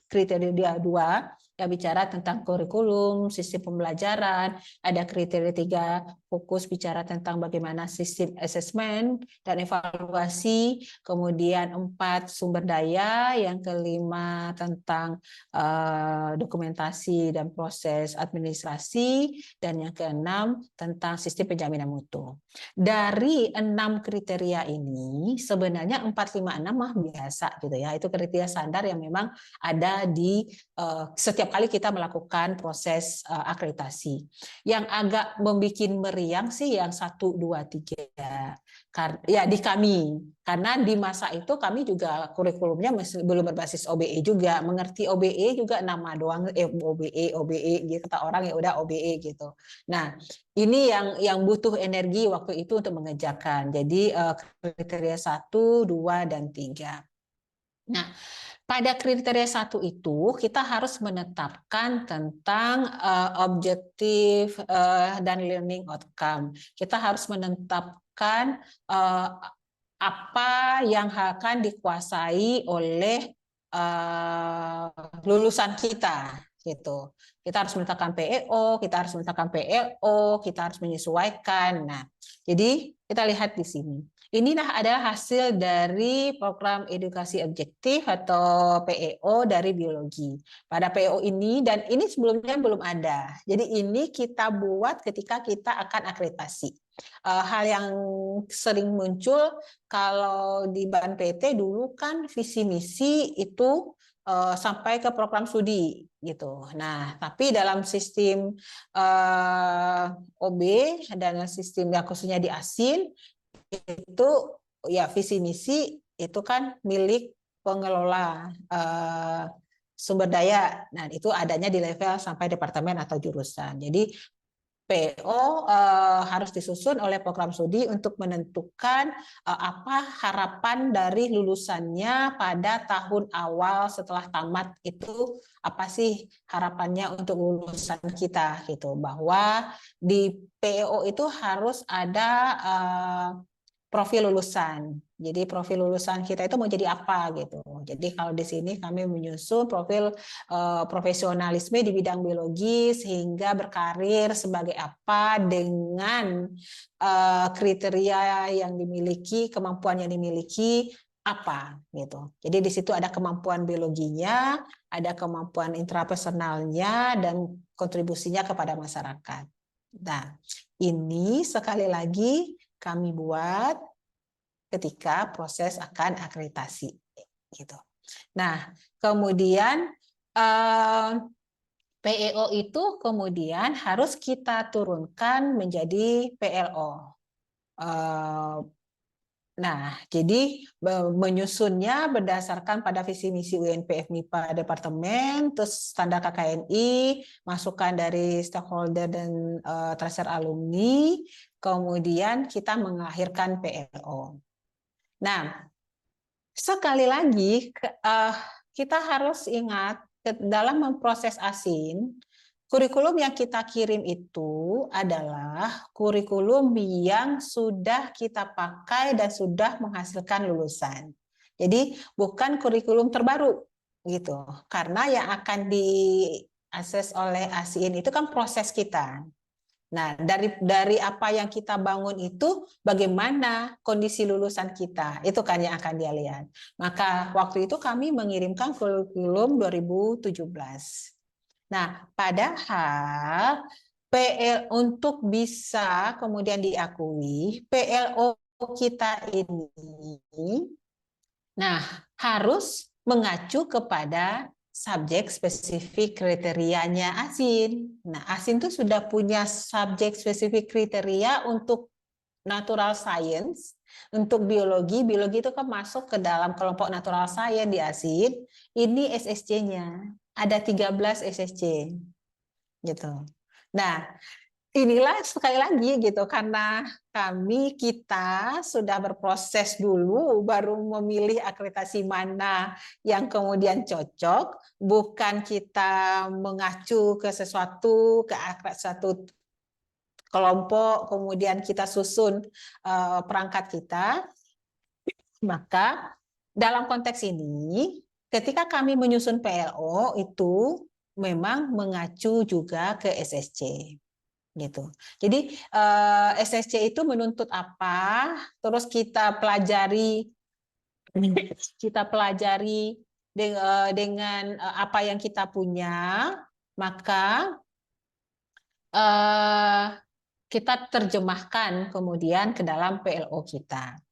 kriteria 2, yang bicara tentang kurikulum, sistem pembelajaran, ada kriteria 3 fokus bicara tentang bagaimana sistem asesmen dan evaluasi, kemudian 4 sumber daya, yang kelima tentang dokumentasi dan proses administrasi, dan yang keenam tentang sistem penjaminan mutu. Dari 6 kriteria ini sebenarnya 4, 5, 6 mah biasa gitu ya, itu kriteria standar yang memang ada di setiap kali kita melakukan proses akreditasi. Yang agak membuat meriang sih yang 1, 2, 3 ya di kami, karena di masa itu kami juga kurikulumnya masih belum berbasis OBE juga, mengerti OBE juga nama doang, OBE gitu, kata orang ya udah OBE gitu. Nah, ini yang butuh energi waktu itu untuk mengerjakan. Jadi kriteria 1, 2, dan 3. Nah, pada kriteria 1 itu kita harus menetapkan tentang objektif dan learning outcome. Kita harus menetapkan apa yang akan dikuasai oleh lulusan kita gitu. Kita harus menetapkan PEO, kita harus menetapkan PLO, kita harus menyesuaikan. Nah, jadi kita lihat di sini. Inilah adalah hasil dari program edukasi objektif atau PEO dari biologi. Pada PEO ini, dan ini sebelumnya belum ada. Jadi ini kita buat ketika kita akan akreditasi. Hal yang sering muncul kalau di BAN PT dulu kan visi misi itu sampai ke program studi gitu. Nah, tapi dalam sistem OB dan sistem yang khususnya di ASIN itu ya visi misi itu kan milik pengelola sumber daya. Nah, itu adanya di level sampai departemen atau jurusan. Jadi PO harus disusun oleh program studi untuk menentukan apa harapan dari lulusannya pada tahun awal setelah tamat itu, apa sih harapannya untuk lulusan kita gitu, bahwa di PO itu harus ada profil lulusan. Jadi profil lulusan kita itu mau jadi apa gitu. Jadi kalau di sini kami menyusun profil profesionalisme di bidang biologi sehingga berkarir sebagai apa dengan kriteria yang dimiliki, kemampuan yang dimiliki apa gitu. Jadi di situ ada kemampuan biologinya, ada kemampuan intrapersonalnya, dan kontribusinya kepada masyarakat. Nah, ini sekali lagi kami buat ketika proses akan akreditasi gitu. Nah, kemudian PEO itu kemudian harus kita turunkan menjadi PLO. Nah, jadi menyusunnya berdasarkan pada visi misi UNPF MIPA Departemen, terus standar KKNI, masukan dari stakeholder dan tracer alumni, kemudian kita mengakhirkan PLO. Nah, sekali lagi kita harus ingat dalam memproses ASIN, kurikulum yang kita kirim itu adalah kurikulum yang sudah kita pakai dan sudah menghasilkan lulusan. Jadi bukan kurikulum terbaru gitu. Karena yang akan diakses oleh ASIN itu kan proses kita. Nah, dari apa yang kita bangun itu bagaimana kondisi lulusan kita, itu kan yang akan dia lihat. Maka waktu itu kami mengirimkan kurikulum 2017. Nah, padahal PL untuk bisa kemudian diakui, PLO kita ini nah harus mengacu kepada subjek spesifik kriterianya ASIN. Nah, ASIN itu sudah punya subjek spesifik kriteria untuk natural science, untuk biologi. Biologi itu kan masuk ke dalam kelompok natural science di ASIN. Ini SSC-nya. Ada 13 SSC. Gitu. Nah, inilah sekali lagi gitu, karena kita sudah berproses dulu baru memilih akreditasi mana yang kemudian cocok, bukan kita mengacu ke sesuatu, ke satu kelompok kemudian kita susun perangkat kita. Maka dalam konteks ini ketika kami menyusun PLO itu memang mengacu juga ke SSC. Gitu. Jadi SSC itu menuntut apa, terus kita pelajari dengan apa yang kita punya, maka kita terjemahkan kemudian ke dalam PLO kita.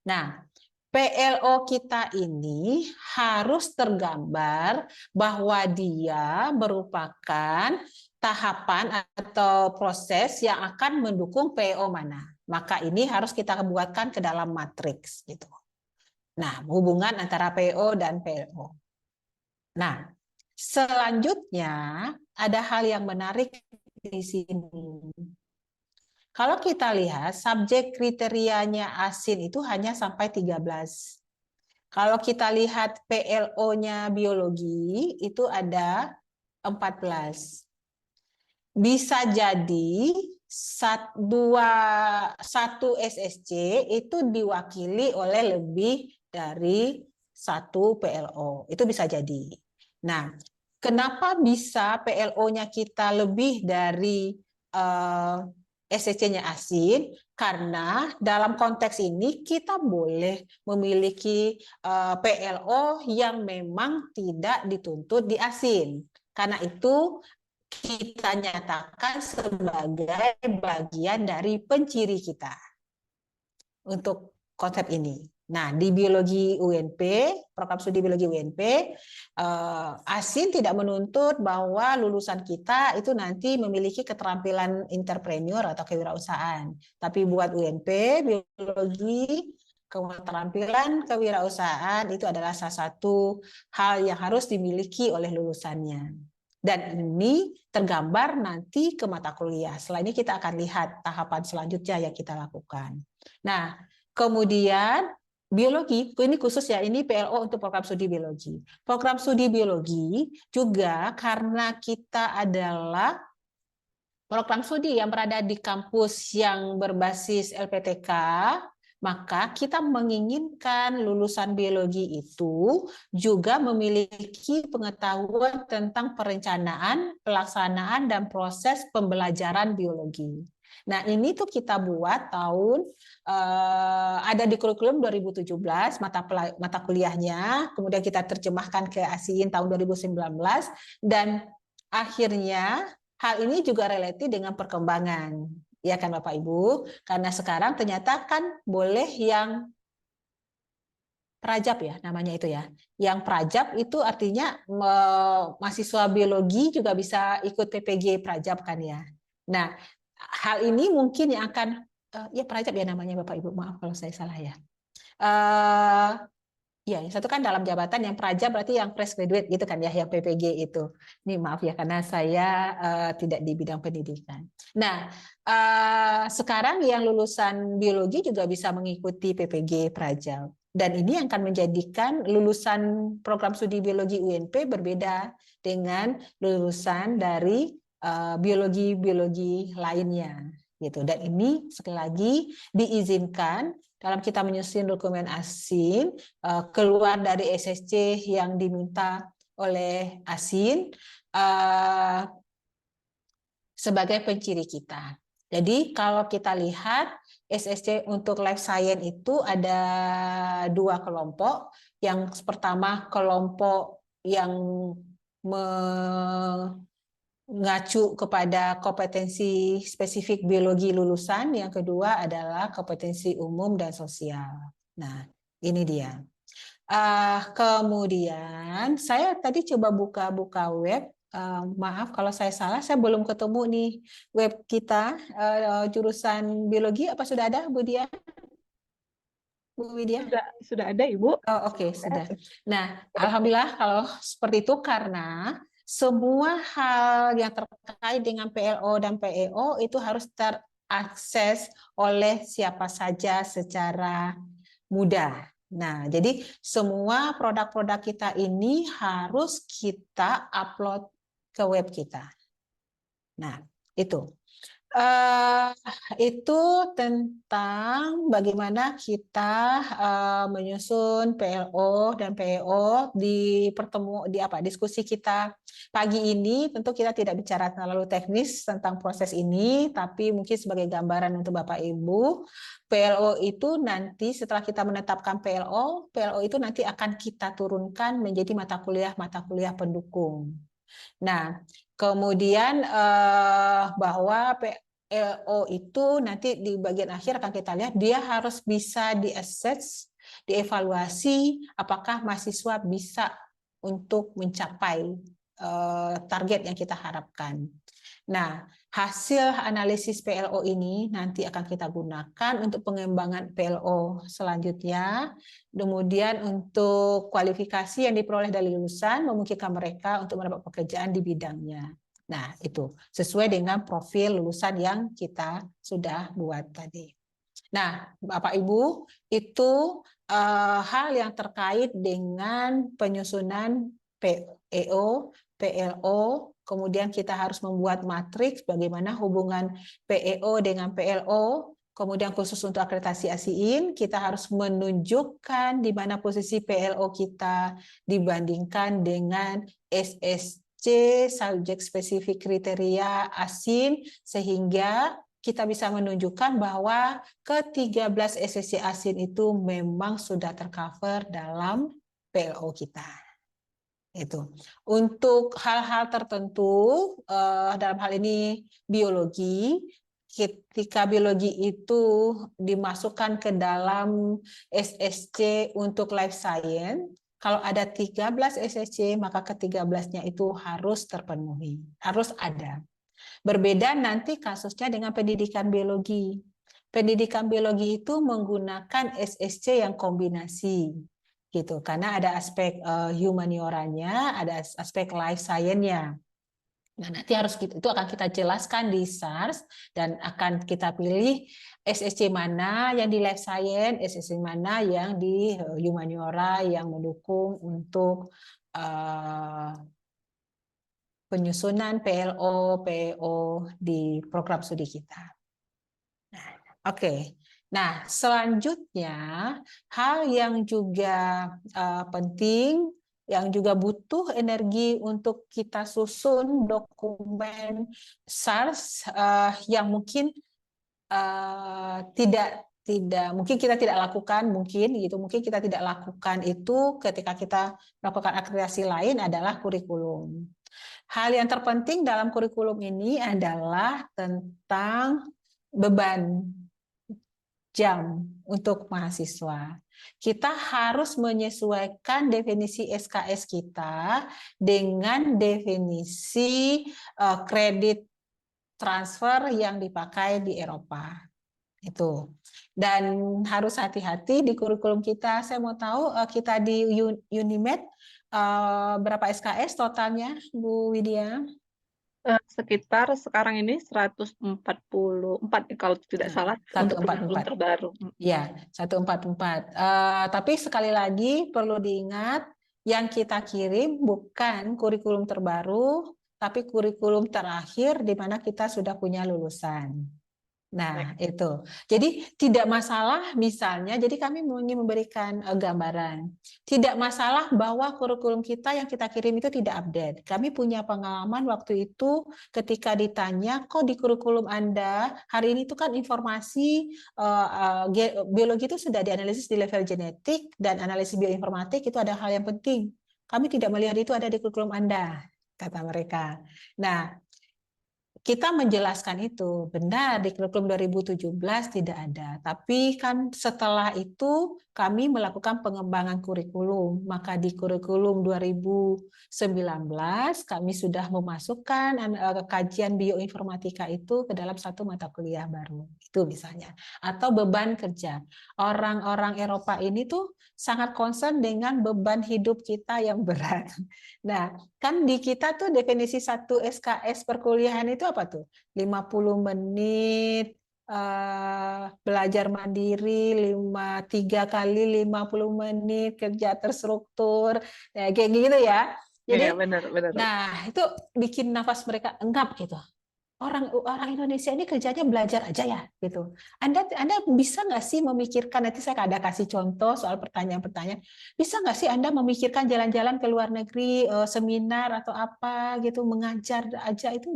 Nah, PLO kita ini harus tergambar bahwa dia merupakan tahapan atau proses yang akan mendukung PLO mana. Maka ini harus kita buatkan ke dalam matriks gitu. Nah, hubungan antara PLO dan PLO. Nah, selanjutnya ada hal yang menarik di sini. Kalau kita lihat subjek kriterianya asin itu hanya sampai 13. Kalau kita lihat PLO-nya biologi itu ada 14. Bisa jadi satu SSC itu diwakili oleh lebih dari satu PLO. Itu bisa jadi. Nah, kenapa bisa PLO-nya kita lebih dari SSC-nya asin? Karena dalam konteks ini kita boleh memiliki PLO yang memang tidak dituntut di asin. Karena itu kita nyatakan sebagai bagian dari penciri kita untuk konsep ini. Nah, di biologi UNP, program studi biologi UNP, asin tidak menuntut bahwa lulusan kita itu nanti memiliki keterampilan entrepreneur atau kewirausahaan. Tapi buat UNP, biologi, keterampilan kewirausahaan itu adalah salah satu hal yang harus dimiliki oleh lulusannya. Dan ini tergambar nanti ke mata kuliah. Setelah ini kita akan lihat tahapan selanjutnya yang kita lakukan. Nah, kemudian biologi, ini khusus ya, ini PLO untuk program studi biologi. Program studi biologi juga karena kita adalah program studi yang berada di kampus yang berbasis LPTK, maka kita menginginkan lulusan biologi itu juga memiliki pengetahuan tentang perencanaan, pelaksanaan, dan proses pembelajaran biologi. Nah, ini tuh kita buat ada di kurikulum 2017 mata kuliahnya, kemudian kita terjemahkan ke ASIN tahun 2019, dan akhirnya hal ini juga relatif dengan perkembangan. Ya kan Bapak Ibu, karena sekarang ternyata kan boleh yang prajab ya namanya itu ya. Yang prajab itu artinya mahasiswa biologi juga bisa ikut PPG prajab kan ya. Nah, hal ini mungkin yang akan ya prajab ya namanya Bapak Ibu, maaf kalau saya salah ya. Ya, yang satu kan dalam jabatan, yang prajab berarti yang fresh graduate gitu kan ya, yang PPG itu. Ini maaf ya karena saya tidak di bidang pendidikan. Nah, sekarang yang lulusan biologi juga bisa mengikuti PPG prajab. Dan ini akan menjadikan lulusan program studi biologi UNP berbeda dengan lulusan dari biologi-biologi lainnya. Gitu. Dan ini sekali lagi diizinkan dalam kita menyusun dokumen ASIN, keluar dari SSC yang diminta oleh ASIN sebagai penciri kita. Jadi kalau kita lihat SSC untuk life science itu ada dua kelompok. Yang pertama kelompok yang mengacu kepada kompetensi spesifik biologi lulusan, yang kedua adalah kompetensi umum dan sosial. Nah, ini dia. Kemudian saya tadi coba buka web. Maaf kalau saya salah, saya belum ketemu nih web kita jurusan biologi. Apa sudah ada, Bu Dia? Bu Widya? Sudah ada, Ibu. Oh, oke, sudah. Nah, alhamdulillah kalau seperti itu, karena semua hal yang terkait dengan PLO dan PEO itu harus terakses oleh siapa saja secara mudah. Nah, jadi semua produk-produk kita ini harus kita upload ke web kita. Nah, itu. Itu tentang bagaimana kita menyusun PLO dan PEO di diskusi kita pagi ini. Tentu kita tidak bicara terlalu teknis tentang proses ini, tapi mungkin sebagai gambaran untuk Bapak Ibu, PLO itu nanti setelah kita menetapkan PLO itu nanti akan kita turunkan menjadi mata kuliah pendukung. Nah, kemudian bahwa PLO itu nanti di bagian akhir akan kita lihat dia harus bisa di-assess, dievaluasi apakah mahasiswa bisa untuk mencapai target yang kita harapkan. Nah, hasil analisis PLO ini nanti akan kita gunakan untuk pengembangan PLO selanjutnya. Kemudian untuk kualifikasi yang diperoleh dari lulusan memungkinkan mereka untuk mendapat pekerjaan di bidangnya. Nah, itu sesuai dengan profil lulusan yang kita sudah buat tadi. Nah, Bapak Ibu, itu hal yang terkait dengan penyusunan PEO, PLO, kemudian kita harus membuat matriks bagaimana hubungan PEO dengan PLO, kemudian khusus untuk akreditasi ASIIN, kita harus menunjukkan di mana posisi PLO kita dibandingkan dengan SSC, subject specific kriteria ASIIN, sehingga kita bisa menunjukkan bahwa ke-13 SSC ASIIN itu memang sudah tercover dalam PLO kita. Itu. Untuk hal-hal tertentu, dalam hal ini biologi, ketika biologi itu dimasukkan ke dalam SSC untuk life science, kalau ada 13 SSC, maka ke-13-nya itu harus terpenuhi, harus ada. Berbeda nanti kasusnya dengan pendidikan biologi. Pendidikan biologi itu menggunakan SSC yang kombinasi, gitu. Karena ada aspek humanioranya, ada aspek life science-nya. Nah, nanti itu akan kita jelaskan di SARS dan akan kita pilih SSC mana yang di life science, SSC mana yang di humaniora yang mendukung untuk penyusunan PLO, PEO di program studi kita. Nah, oke. Nah, selanjutnya hal yang juga penting, yang juga butuh energi untuk kita susun dokumen SARS yang mungkin mungkin kita tidak lakukan, mungkin kita tidak lakukan itu ketika kita melakukan akreditasi lain adalah kurikulum. Hal yang terpenting dalam kurikulum ini adalah tentang beban jam untuk mahasiswa. Kita harus menyesuaikan definisi SKS kita dengan definisi kredit transfer yang dipakai di Eropa. Itu. Dan harus hati-hati di kurikulum kita. Saya mau tahu kita di Unimed berapa SKS totalnya, Bu Widya? Sekitar sekarang ini 144 kalau tidak salah untuk kurikulum terbaru. Ya, 144. Tapi sekali lagi perlu diingat yang kita kirim bukan kurikulum terbaru, tapi kurikulum terakhir di mana kita sudah punya lulusan. Nah, itu. Jadi tidak masalah misalnya, jadi kami ingin memberikan gambaran. Tidak masalah bahwa kurikulum kita yang kita kirim itu tidak update. Kami punya pengalaman waktu itu ketika ditanya, kok di kurikulum Anda hari ini itu kan informasi biologi itu sudah dianalisis di level genetik dan analisis bioinformatik itu ada hal yang penting. Kami tidak melihat itu ada di kurikulum Anda, kata mereka. Nah, kita menjelaskan itu benar di kurikulum 2017 tidak ada, tapi kan setelah itu kami melakukan pengembangan kurikulum, maka di kurikulum 2019 kami sudah memasukkan kajian bioinformatika itu ke dalam satu mata kuliah baru, itu misalnya. Atau beban kerja, orang-orang Eropa ini tuh sangat concern dengan beban hidup kita yang berat. Nah, kan di kita tuh definisi satu SKS perkuliahan itu apa tuh? 50 menit belajar mandiri, 3 kali 50 menit kerja terstruktur, ya, kayak gitu ya. Jadi, benar. nah itu bikin nafas mereka engap gitu. orang Indonesia ini kerjanya belajar aja ya gitu. Anda bisa nggak sih memikirkan, nanti saya ada kasih contoh soal pertanyaan-pertanyaan, bisa nggak sih Anda memikirkan jalan-jalan ke luar negeri, seminar atau apa gitu, mengajar aja itu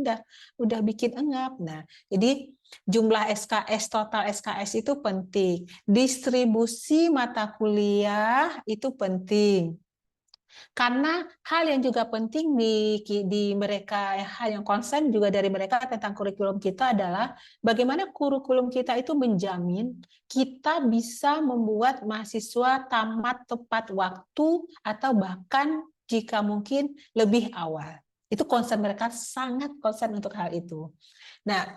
udah bikin engap. Nah, jadi jumlah SKS, total SKS itu penting. Distribusi mata kuliah itu penting. Karena hal yang juga penting di mereka, hal yang concern juga dari mereka tentang kurikulum kita adalah bagaimana kurikulum kita itu menjamin kita bisa membuat mahasiswa tamat tepat waktu atau bahkan jika mungkin lebih awal. Itu concern mereka, sangat concern untuk hal itu. Nah,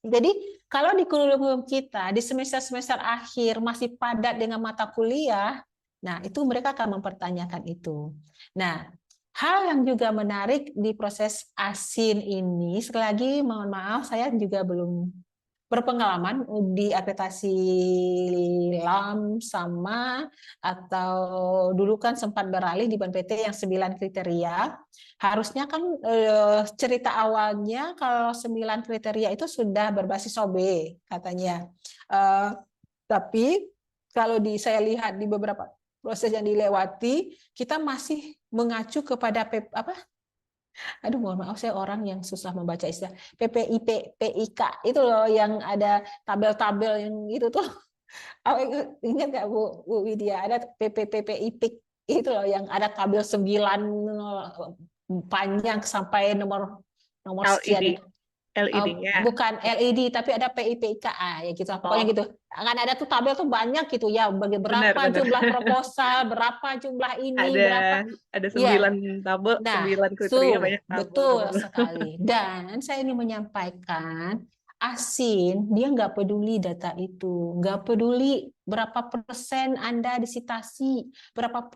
jadi kalau di kurikulum kita di semester-semester akhir masih padat dengan mata kuliah, nah, itu mereka akan mempertanyakan itu. Nah, hal yang juga menarik di proses ASIN ini, sekali lagi mohon maaf, saya juga belum berpengalaman di akreditasi LAM sama, atau dulu kan sempat beralih di BNPT yang 9 kriteria. Harusnya kan cerita awalnya kalau 9 kriteria itu sudah berbasis OB katanya. Tapi kalau saya lihat di beberapa proses yang dilewati, kita masih mengacu kepada aduh mohon maaf, saya orang yang susah membaca istilah PPIP, PIK itu loh, yang ada tabel-tabel yang itu tuh. Ingat nggak Bu Widya, ada PPIP itu loh, yang ada tabel 9 panjang sampai nomor sekian. LED-nya. Bukan LED, tapi ada PIPKA ya gitu. Pokoknya gitu. Kan ada tuh tabel tuh banyak gitu ya. Berapa jumlah proposal, berapa jumlah ini, berapa. Ada 9 tabel, 9 kriteria, banyak tabel. Betul sekali. Dan saya ini menyampaikan ASIN dia nggak peduli data itu, nggak peduli berapa persen Anda disitasi, berapa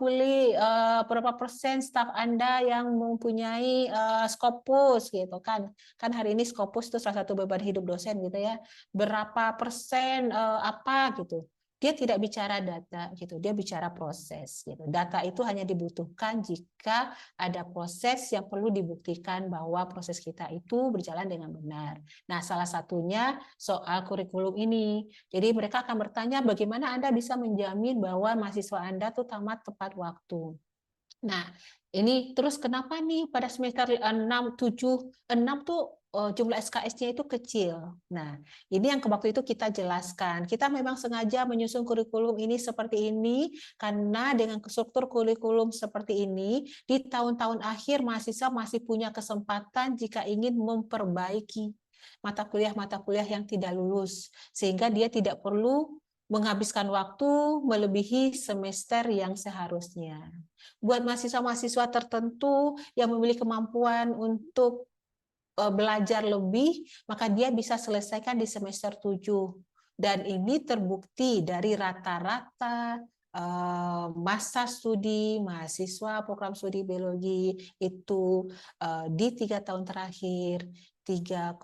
persen staf Anda yang mempunyai Scopus gitu kan hari ini Scopus itu salah satu beban hidup dosen gitu ya, berapa persen apa gitu. Dia tidak bicara data gitu, dia bicara proses gitu. Data itu hanya dibutuhkan jika ada proses yang perlu dibuktikan bahwa proses kita itu berjalan dengan benar. Nah, salah satunya soal kurikulum ini. Jadi mereka akan bertanya bagaimana Anda bisa menjamin bahwa mahasiswa Anda tuh tamat tepat waktu. Nah, ini terus kenapa nih pada semester 6, 7, 6 tuh jumlah SKS-nya itu kecil. Nah, ini yang waktu itu kita jelaskan. Kita memang sengaja menyusun kurikulum ini seperti ini karena dengan struktur kurikulum seperti ini, di tahun-tahun akhir mahasiswa masih punya kesempatan jika ingin memperbaiki mata kuliah yang tidak lulus, sehingga dia tidak perlu menghabiskan waktu melebihi semester yang seharusnya. Buat mahasiswa-mahasiswa tertentu yang memiliki kemampuan untuk belajar lebih, maka dia bisa selesaikan di semester 7. Dan ini terbukti dari rata-rata masa studi mahasiswa program studi biologi itu di 3 tahun terakhir 3,8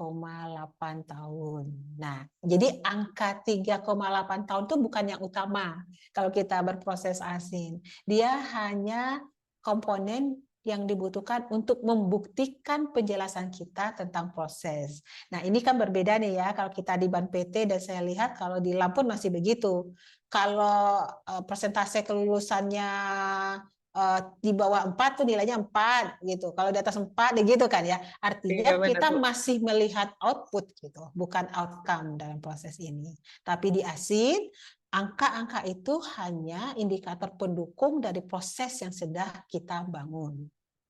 tahun. Nah, jadi angka 3,8 tahun itu bukan yang utama kalau kita berproses ASIN. Dia hanya komponen yang dibutuhkan untuk membuktikan penjelasan kita tentang proses. Nah, ini kan berbeda nih ya, kalau kita di BANPT dan saya lihat kalau di LAM pun masih begitu. Kalau persentase kelulusannya di bawah 4 tuh nilainya 4 gitu. Kalau di atas 4 gitu kan ya. Artinya kita masih melihat output gitu, bukan outcome dalam proses ini. Tapi di ASIN angka-angka itu hanya indikator pendukung dari proses yang sedang kita bangun.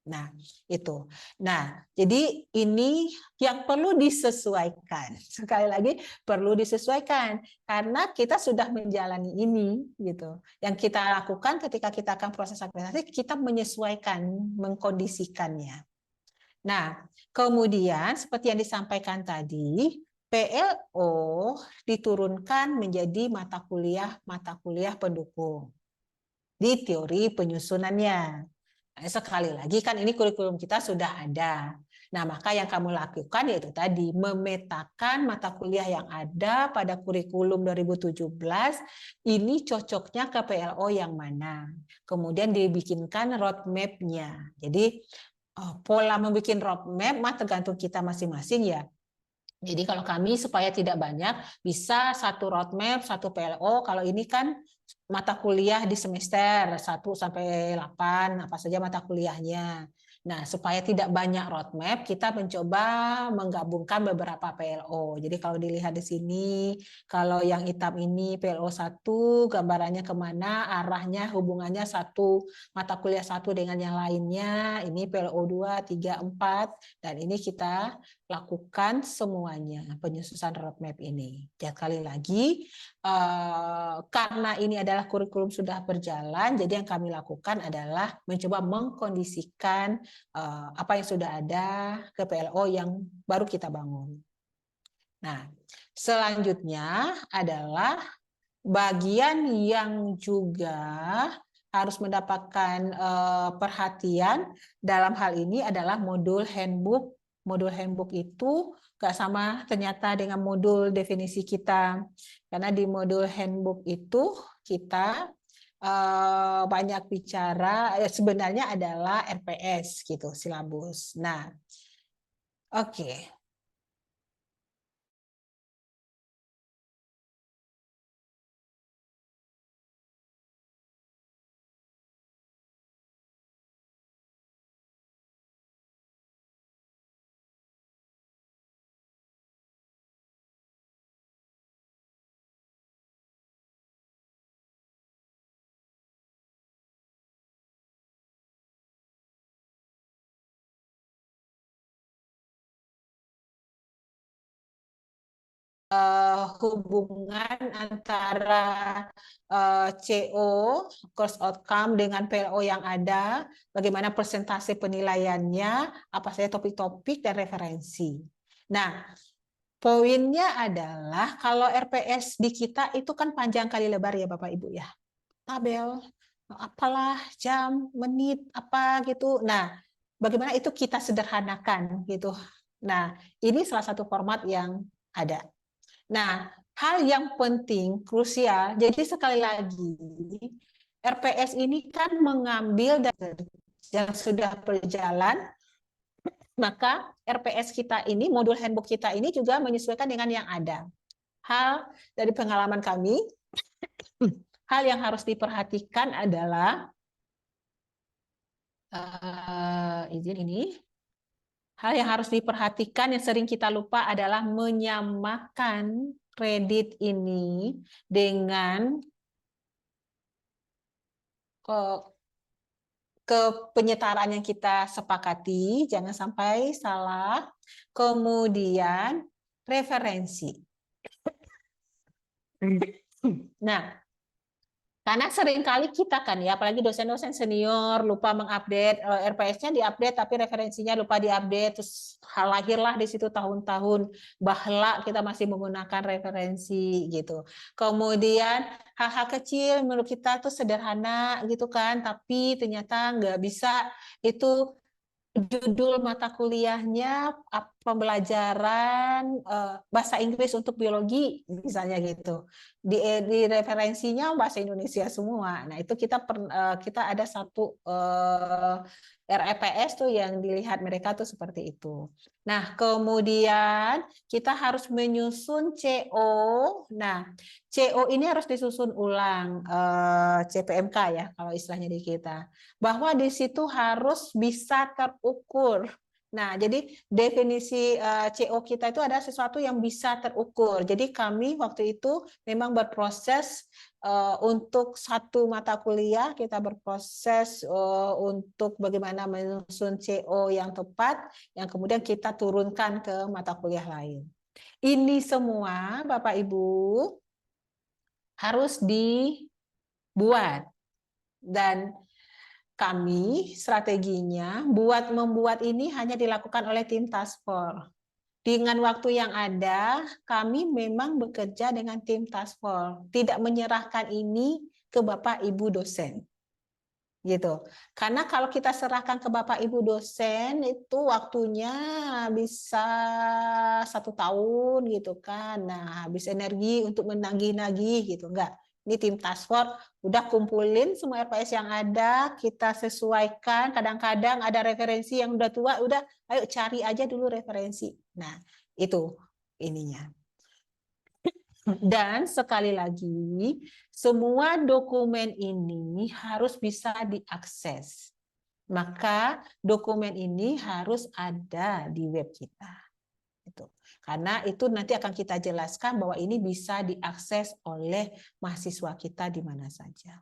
Nah, itu. Nah, jadi ini yang perlu disesuaikan. Sekali lagi perlu disesuaikan karena kita sudah menjalani ini gitu. Yang kita lakukan ketika kita akan proses akreditasi, kita menyesuaikan, mengkondisikannya. Nah, kemudian seperti yang disampaikan tadi, PLO diturunkan menjadi mata kuliah pendukung di teori penyusunannya. Sekali lagi kan ini kurikulum kita sudah ada. Nah, maka yang kamu lakukan yaitu tadi memetakan mata kuliah yang ada pada kurikulum 2017 ini cocoknya ke PLO yang mana. Kemudian dibikinkan roadmap-nya. Jadi pola membuat roadmap tergantung kita masing-masing ya. Jadi kalau kami supaya tidak banyak, bisa satu roadmap, satu PLO. Kalau ini kan mata kuliah di semester 1 sampai 8, apa saja mata kuliahnya. Nah, supaya tidak banyak roadmap, kita mencoba menggabungkan beberapa PLO. Jadi kalau dilihat di sini, kalau yang hitam ini PLO 1, gambarannya kemana, arahnya, hubungannya satu mata kuliah satu dengan yang lainnya. Ini PLO 2, 3, 4, dan ini kita lakukan semuanya penyusunan roadmap ini. Dan sekali lagi, karena ini adalah kurikulum sudah berjalan, jadi yang kami lakukan adalah mencoba mengkondisikan apa yang sudah ada ke PLO yang baru kita bangun. Nah, selanjutnya adalah bagian yang juga harus mendapatkan perhatian dalam hal ini adalah modul handbook. Modul handbook itu nggak sama ternyata dengan modul definisi kita. Karena di modul handbook itu kita banyak bicara, sebenarnya adalah RPS gitu, silabus. Nah, oke. Hubungan antara CO, course outcome, dengan PLO yang ada, bagaimana persentase penilaiannya, apa saja topik-topik dan referensi. Nah, poinnya adalah kalau RPS di kita itu kan panjang kali lebar ya Bapak Ibu ya. Tabel, apalah, jam, menit, apa gitu. Nah, bagaimana itu kita sederhanakan gitu. Nah, ini salah satu format yang ada. Nah, hal yang penting, krusial, jadi sekali lagi, RPS ini kan mengambil dari yang sudah berjalan, maka RPS kita ini, modul handbook kita ini juga menyesuaikan dengan yang ada. Hal dari pengalaman kami, hal yang harus diperhatikan adalah, izin ini, hal yang harus diperhatikan yang sering kita lupa adalah menyamakan kredit ini dengan ke penyetaraan yang kita sepakati, jangan sampai salah. Kemudian referensi. Nah, karena seringkali kita kan ya, apalagi dosen-dosen senior lupa mengupdate RPS-nya diupdate tapi referensinya lupa diupdate, terus lahirlah di situ tahun-tahun bahla kita masih menggunakan referensi gitu. Kemudian hal-hal kecil menurut kita tuh sederhana gitu kan, tapi ternyata nggak bisa, itu judul mata kuliahnya pembelajaran bahasa Inggris untuk biologi misalnya gitu, di referensinya bahasa Indonesia semua. Nah itu kita ada satu REPS tuh yang dilihat mereka tuh seperti itu. Nah kemudian kita harus menyusun CO. Nah CO ini harus disusun ulang, CPMK ya kalau istilahnya di kita, bahwa di situ harus bisa terukur. Nah, jadi definisi CO kita itu ada sesuatu yang bisa terukur. Jadi kami waktu itu memang berproses untuk satu mata kuliah, kita berproses untuk bagaimana menyusun CO yang tepat, yang kemudian kita turunkan ke mata kuliah lain. Ini semua Bapak Ibu harus dibuat, dan kami strateginya membuat ini hanya dilakukan oleh tim task force. Dengan waktu yang ada, kami memang bekerja dengan tim task force, tidak menyerahkan ini ke Bapak Ibu dosen. Gitu. Karena kalau kita serahkan ke Bapak Ibu dosen itu waktunya bisa 1 tahun gitu kan. Nah, habis energi untuk menagih-nagih gitu, enggak. Ini tim task force udah kumpulin semua RPS yang ada, kita sesuaikan. Kadang-kadang ada referensi yang udah tua, udah ayo cari aja dulu referensi. Nah, itu ininya. Dan sekali lagi, semua dokumen ini harus bisa diakses. Maka dokumen ini harus ada di web kita. Karena itu nanti akan kita jelaskan bahwa ini bisa diakses oleh mahasiswa kita di mana saja.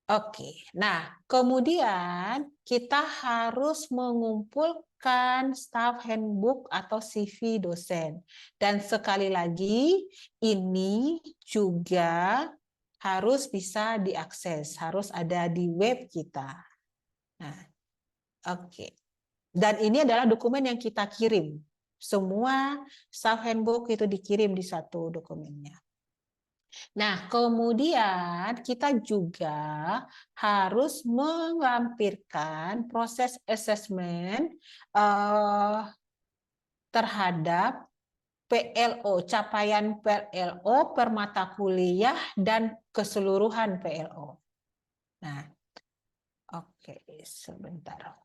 Oke, nah kemudian kita harus mengumpulkan staff handbook atau CV dosen. Dan sekali lagi, ini juga harus bisa diakses, harus ada di web kita. Nah, oke. Dan ini adalah dokumen yang kita kirim. Semua staff handbook itu dikirim di satu dokumennya. Nah, kemudian kita juga harus melampirkan proses asesmen terhadap PLO, capaian PLO per mata kuliah dan keseluruhan PLO. Nah, oke, sebentar.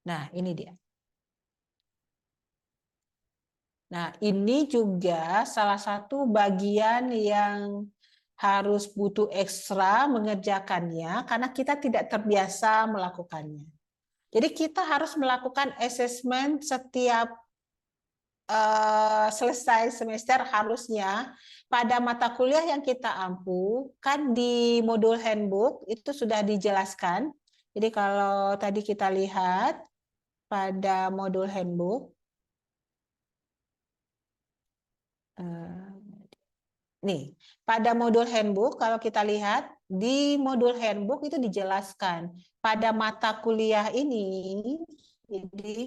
Nah, ini dia. Nah, ini juga salah satu bagian yang harus butuh ekstra mengerjakannya karena kita tidak terbiasa melakukannya. Jadi kita harus melakukan asesmen setiap selesai semester harusnya pada mata kuliah yang kita ampu, kan di modul handbook itu sudah dijelaskan. Jadi kalau tadi kita lihat pada modul handbook, nih, pada modul handbook kalau kita lihat di modul handbook itu dijelaskan pada mata kuliah ini, jadi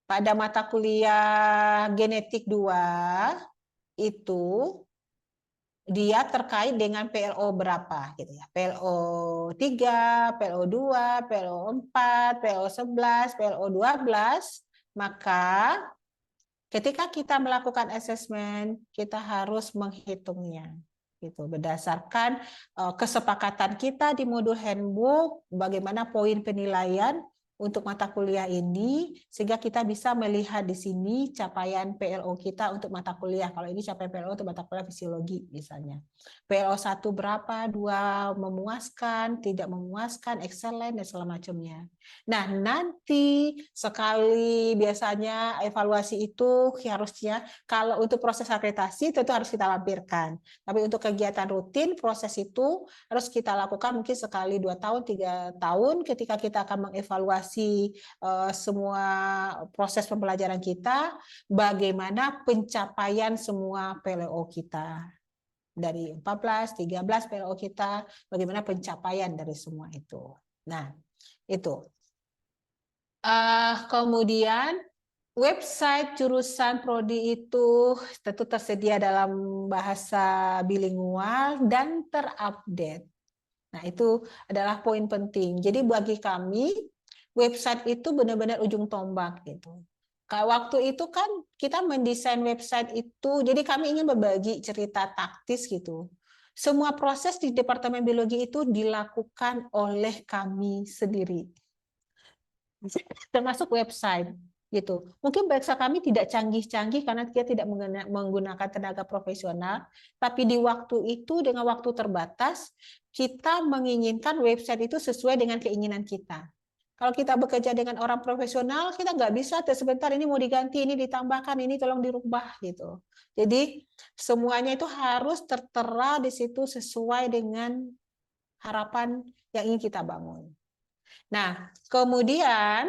pada mata kuliah genetik 2 itu dia terkait dengan PLO berapa gitu ya. PLO 3, PLO 2, PLO 4, PLO 11, PLO 12, maka ketika kita melakukan asesmen, kita harus menghitungnya. Gitu, berdasarkan kesepakatan kita di modul handbook, bagaimana poin penilaian untuk mata kuliah ini, sehingga kita bisa melihat di sini capaian PLO kita untuk mata kuliah. Kalau ini capaian PLO untuk mata kuliah fisiologi misalnya. PLO 1 berapa, 2 memuaskan, tidak memuaskan, excellent, dan segala macamnya. Nah, nanti sekali biasanya evaluasi itu harusnya kalau untuk proses akreditasi tentu harus kita lampirkan. Tapi untuk kegiatan rutin proses itu harus kita lakukan mungkin sekali 2 tahun, 3 tahun ketika kita akan mengevaluasi semua proses pembelajaran kita, bagaimana pencapaian semua PLO kita. Dari 14, 13 PLO kita, bagaimana pencapaian dari semua itu. Nah, itu. Kemudian website jurusan prodi itu tentu tersedia dalam bahasa bilingual dan terupdate. Nah, itu adalah poin penting. Jadi bagi kami website itu benar-benar ujung tombak gitu. Waktu itu kan kita mendesain website itu, jadi kami ingin berbagi cerita taktis gitu. Semua proses di Departemen Biologi itu dilakukan oleh kami sendiri. Termasuk website gitu. Mungkin bahasa kami tidak canggih-canggih karena dia tidak menggunakan tenaga profesional, tapi di waktu itu dengan waktu terbatas kita menginginkan website itu sesuai dengan keinginan kita. Kalau kita bekerja dengan orang profesional, kita nggak bisa sebentar ini mau diganti, ini ditambahkan, ini tolong dirubah gitu. Jadi semuanya itu harus tertera di situ sesuai dengan harapan yang ingin kita bangun. Nah, kemudian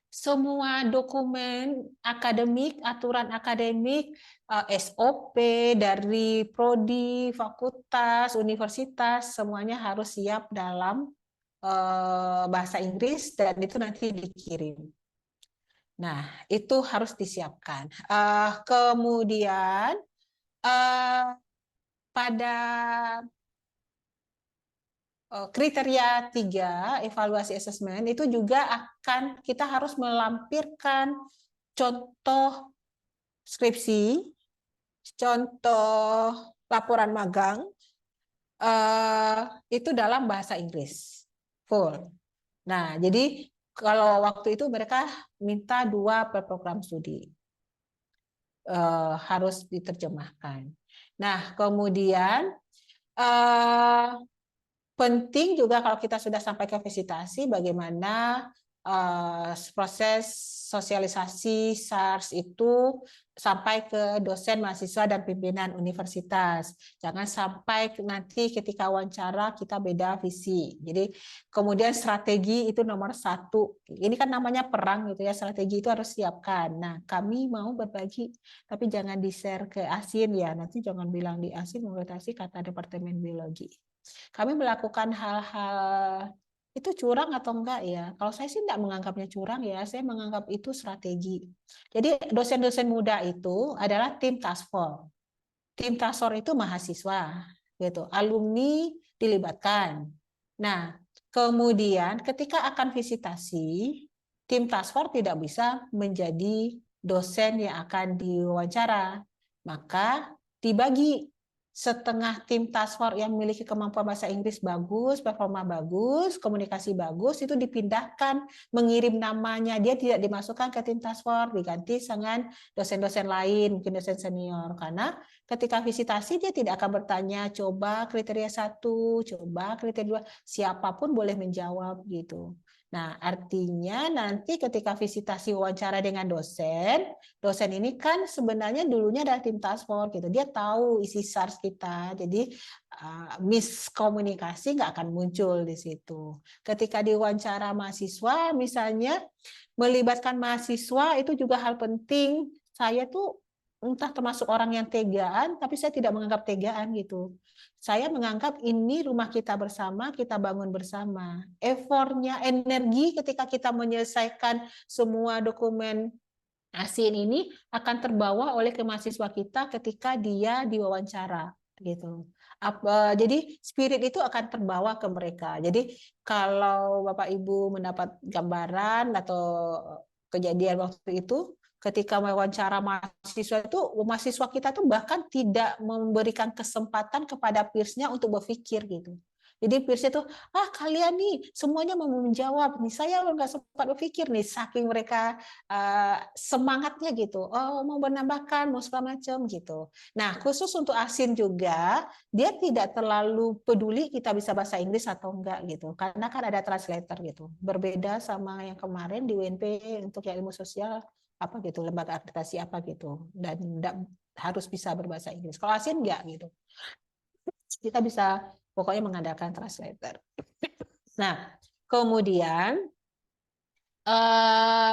semua dokumen akademik, aturan akademik, SOP dari prodi, fakultas, universitas, semuanya harus siap dalam bahasa Inggris dan itu nanti dikirim. Nah, itu harus disiapkan. Kemudian pada kriteria 3, evaluasi asesmen, itu juga akan kita harus melampirkan contoh skripsi, contoh laporan magang, itu dalam bahasa Inggris full. Nah, jadi kalau waktu itu mereka minta 2 per program studi. Harus diterjemahkan. Nah, kemudian penting juga kalau kita sudah sampai ke visitasi, bagaimana proses sosialisasi SARS itu sampai ke dosen, mahasiswa, dan pimpinan universitas. Jangan sampai nanti ketika wawancara kita beda visi. Jadi kemudian strategi itu nomor 1. Ini kan namanya perang gitu ya, strategi itu harus siapkan. Nah, kami mau berbagi, tapi jangan di-share ke ASIN ya. Nanti jangan bilang di ASIN mengatasi kata Departemen Biologi. Kami melakukan hal-hal itu curang atau enggak ya? Kalau saya sih enggak menganggapnya curang ya, saya menganggap itu strategi. Jadi dosen-dosen muda itu adalah tim task force. Tim task force itu mahasiswa, gitu. Alumni dilibatkan. Nah, kemudian ketika akan visitasi, tim task force tidak bisa menjadi dosen yang akan diwawancara. Maka dibagi. Setengah tim task force yang memiliki kemampuan bahasa Inggris bagus, performa bagus, komunikasi bagus, itu dipindahkan, mengirim namanya, dia tidak dimasukkan ke tim task force, diganti dengan dosen-dosen lain, mungkin dosen senior, karena ketika visitasi dia tidak akan bertanya, coba kriteria 1, coba kriteria 2, siapapun boleh menjawab gitu. Nah, artinya nanti ketika visitasi wawancara dengan dosen, dosen ini kan sebenarnya dulunya adalah tim task force gitu. Dia tahu isi SARS kita. Jadi miskomunikasi nggak akan muncul di situ. Ketika diwawancara mahasiswa misalnya melibatkan mahasiswa itu juga hal penting. Saya tuh entah termasuk orang yang tegaan, tapi saya tidak menganggap tegaan gitu. Saya menganggap ini rumah kita bersama, kita bangun bersama. Effortnya, energi ketika kita menyelesaikan semua dokumen ASIN ini akan terbawa oleh ke mahasiswa kita ketika dia diwawancara gitu. Jadi spirit itu akan terbawa ke mereka. Jadi kalau Bapak Ibu mendapat gambaran atau kejadian waktu itu ketika mewawancara mahasiswa itu, mahasiswa kita tuh bahkan tidak memberikan kesempatan kepada peersnya untuk berpikir gitu. Jadi peersnya tuh, kalian nih semuanya mau menjawab nih, saya nggak sempat berpikir nih, saking mereka semangatnya gitu, mau menambahkan, mau segala macam gitu. Nah, khusus untuk ASIN juga, dia tidak terlalu peduli kita bisa bahasa Inggris atau enggak gitu, karena kan ada translator gitu. Berbeda sama yang kemarin di UNP untuk yang ilmu sosial, apa gitu, lembaga akreditasi apa gitu, dan enggak harus bisa berbahasa Inggris. Kalau ASIN enggak gitu. Kita bisa pokoknya mengandalkan translator. Nah, kemudian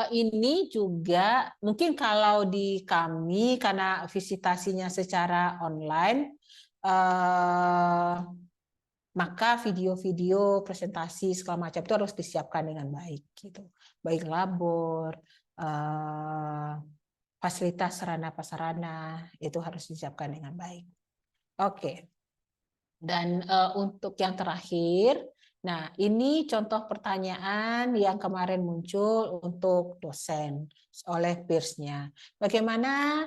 ini juga mungkin kalau di kami karena visitasinya secara online, maka video-video presentasi segala macam itu harus disiapkan dengan baik gitu. Baik labor, fasilitas sarana prasarana itu harus disiapkan dengan baik. Oke. Dan untuk yang terakhir, nah ini contoh pertanyaan yang kemarin muncul untuk dosen oleh peersnya. Bagaimana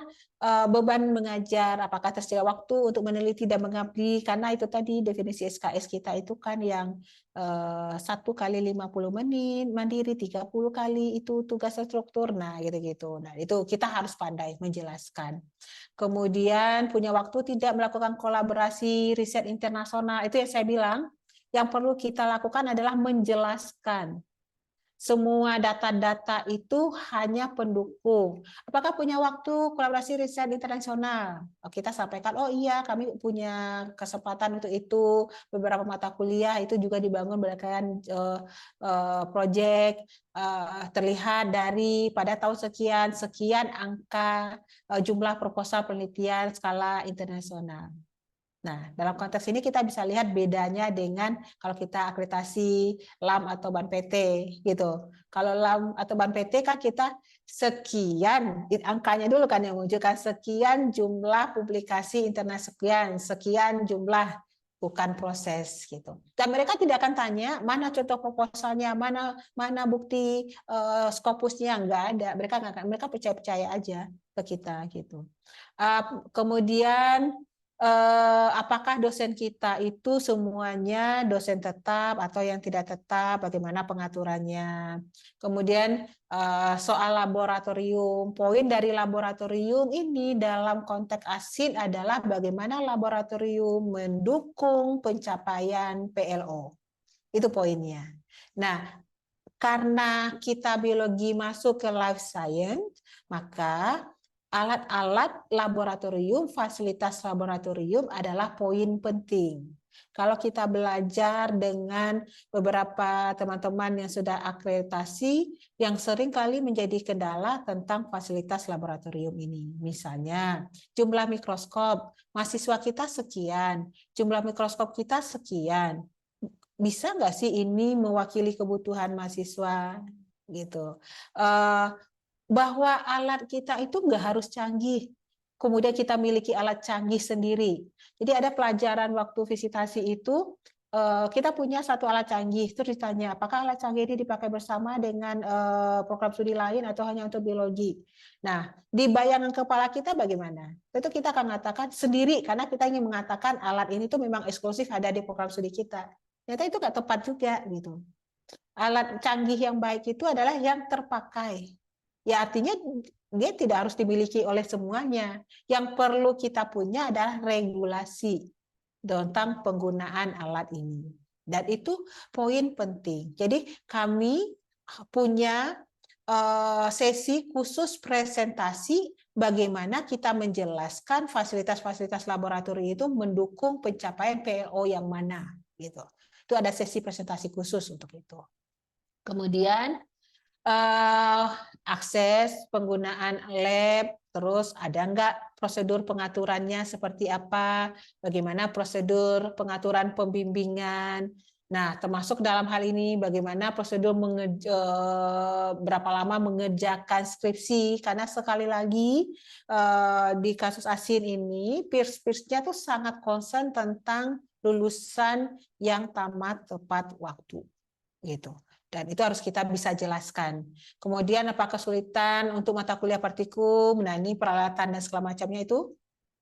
beban mengajar, apakah tersedia waktu untuk meneliti dan mengabdi, karena itu tadi definisi SKS kita itu kan yang 1 kali 50 menit, mandiri 30 kali itu tugas terstruktur, nah gitu-gitu. Nah itu kita harus pandai menjelaskan. Kemudian punya waktu tidak melakukan kolaborasi riset internasional, itu yang saya bilang, yang perlu kita lakukan adalah menjelaskan. Semua data-data itu hanya pendukung. Apakah punya waktu kolaborasi riset internasional? Kita sampaikan, oh iya kami punya kesempatan untuk itu, beberapa mata kuliah itu juga dibangun berdasarkan proyek, terlihat dari pada tahun sekian angka jumlah proposal penelitian skala internasional. Nah, dalam konteks ini kita bisa lihat bedanya dengan kalau kita akreditasi LAM atau BAN PT gitu. Kalau LAM atau BAN PT kan kita sekian, angkanya dulu kan yang menunjukkan sekian jumlah publikasi internasional, sekian jumlah, bukan proses gitu. Dan mereka tidak akan tanya mana contoh proposalnya, mana bukti skopusnya, nggak ada. Mereka percaya aja ke kita gitu. Kemudian apakah dosen kita itu semuanya dosen tetap atau yang tidak tetap, bagaimana pengaturannya. Kemudian soal laboratorium, poin dari laboratorium ini dalam konteks ASIN adalah bagaimana laboratorium mendukung pencapaian PLO. Itu poinnya. Nah, karena kita biologi masuk ke life science, maka alat-alat laboratorium, fasilitas laboratorium adalah poin penting. Kalau kita belajar dengan beberapa teman-teman yang sudah akreditasi, yang sering kali menjadi kendala tentang fasilitas laboratorium ini. Misalnya, jumlah mikroskop, mahasiswa kita sekian, jumlah mikroskop kita sekian. Bisa nggak sih ini mewakili kebutuhan mahasiswa gitu? Bahwa alat kita itu nggak harus canggih. Kemudian kita miliki alat canggih sendiri. Jadi ada pelajaran waktu visitasi itu kita punya satu alat canggih. Terus ditanya apakah alat canggih ini dipakai bersama dengan program studi lain atau hanya untuk biologi. Nah, di bayangan kepala kita bagaimana? Tentu kita akan mengatakan sendiri karena kita ingin mengatakan alat ini tuh memang eksklusif ada di program studi kita. Ternyata itu nggak tepat juga gitu. Alat canggih yang baik itu adalah yang terpakai. Ya artinya dia tidak harus dimiliki oleh semuanya. Yang perlu kita punya adalah regulasi tentang penggunaan alat ini. Dan itu poin penting. Jadi kami punya sesi khusus presentasi bagaimana kita menjelaskan fasilitas-fasilitas laboratorium itu mendukung pencapaian PLO yang mana gitu. Itu ada sesi presentasi khusus untuk itu. Kemudian akses penggunaan lab, terus ada enggak prosedur pengaturannya seperti apa, bagaimana prosedur pengaturan pembimbingan. Nah, termasuk dalam hal ini bagaimana prosedur berapa lama mengerjakan skripsi, karena sekali lagi di kasus ASIN ini peers-peersnya tuh sangat concern tentang lulusan yang tamat tepat waktu gitu. Dan itu harus kita bisa jelaskan. Kemudian apa kesulitan untuk mata kuliah praktikum, nah ini peralatan dan segala macamnya itu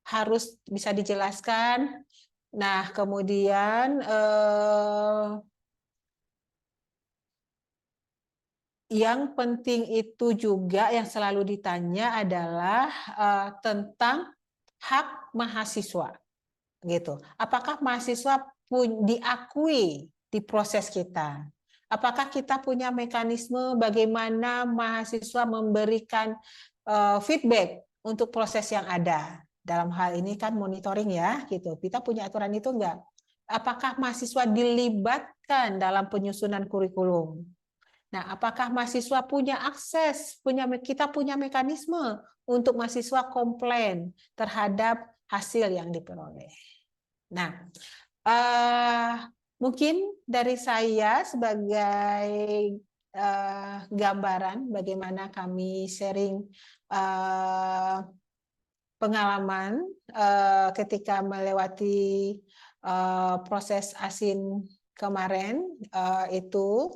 harus bisa dijelaskan. Nah kemudian yang penting itu juga yang selalu ditanya adalah tentang hak mahasiswa. Gitu. Apakah mahasiswa pun diakui di proses kita? Apakah kita punya mekanisme bagaimana mahasiswa memberikan feedback untuk proses yang ada? Dalam hal ini kan monitoring ya, gitu. Kita punya aturan itu enggak? Apakah mahasiswa dilibatkan dalam penyusunan kurikulum? Nah, apakah mahasiswa punya akses? Kita punya mekanisme untuk mahasiswa komplain terhadap hasil yang diperoleh. Nah, mungkin dari saya sebagai gambaran bagaimana kami sharing pengalaman ketika melewati proses ASIN kemarin itu.